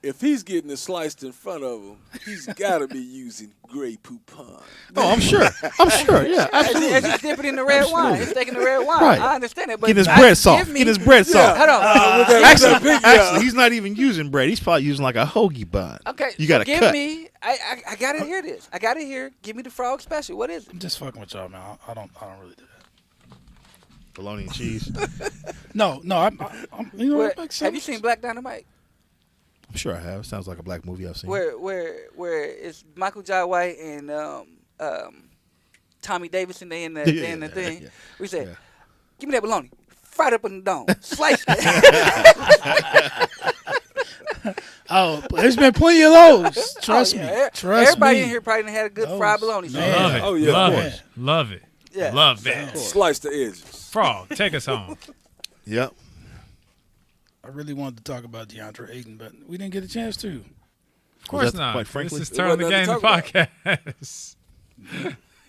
if he's getting it sliced in front of him, he's got to be using Grey Poupon. Oh, I'm sure. Yeah, absolutely. As he's dipping in the red wine, he's taking the red wine. Right. I understand it, but Get his bread soft. Get his bread soft. Hold on. Actually, he's not even using bread. He's probably using like a hoagie bun. Okay, you got to give cut. me. I gotta hear this. I gotta hear. Give me the frog special. What is it? I'm just fucking with y'all, man. I don't really do that. Bologna and cheese. No. I'm Have you seen Black Dynamite? I'm sure I have. It sounds like a black movie I've seen. Where it's Michael Jai White and Tommy Davidson. They in the thing. Yeah. We said, give me that bologna, fried up in the dome, slice it. Oh, there's been plenty of those. Trust me. Everybody me. in here probably done had a good fried bologna. Man. Love it. Oh, yeah, Love of it. Love it. Yeah. Love it. Slice the edges. Frog, take us home. Yep. I really wanted to talk about Deandre Ayton, but we didn't get a chance to. Of course that, not. quite frankly? This is Turn on the Game, the podcast.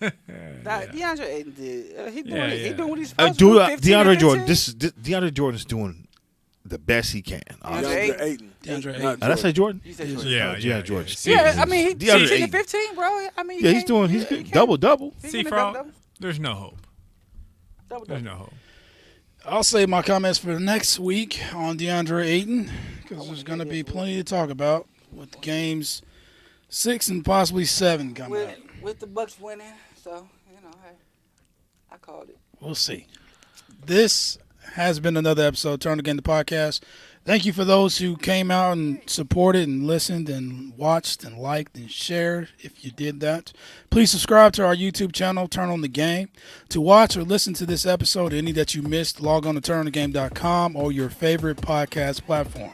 DeAndre Ayton did. He doing Yeah, He yeah. doing what he's supposed to do. 15 DeAndre and Jordan. 15? DeAndre Jordan's doing the best he can. DeAndre Ayton. DeAndre Not Ayton. Did I say Jordan? You said Jordan. Yeah. Jordan. Yeah, I mean, he DeAndre 16 Ayton. and 15, bro. I mean, Yeah, he's doing. He's good. Double. See, Frog, there's no hope. There's no hope. I'll save my comments for the next week on DeAndre Ayton because there's going to be plenty to talk about with the games 6 and possibly 7 coming up. With the Bucks winning, so, hey, I called it. We'll see. This has been another episode of Turn Again the Podcast. Thank you for those who came out and supported and listened and watched and liked and shared, if you did that. Please subscribe to our YouTube channel, Turn on the Game. To watch or listen to this episode, any that you missed, log on to turnonthegame.com or your favorite podcast platform.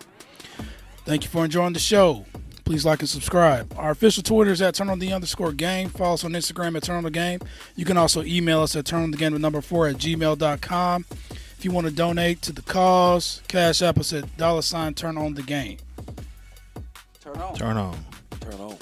Thank you for enjoying the show. Please like and subscribe. Our official Twitter is at @TurnOnThe_game. Follow us on Instagram at @TurnOnTheGame. You can also email us at turnonthegame4@gmail.com. If you want to donate to the cause, Cash App us at $TurnOnTheGame. Turn on. Turn on. Turn on.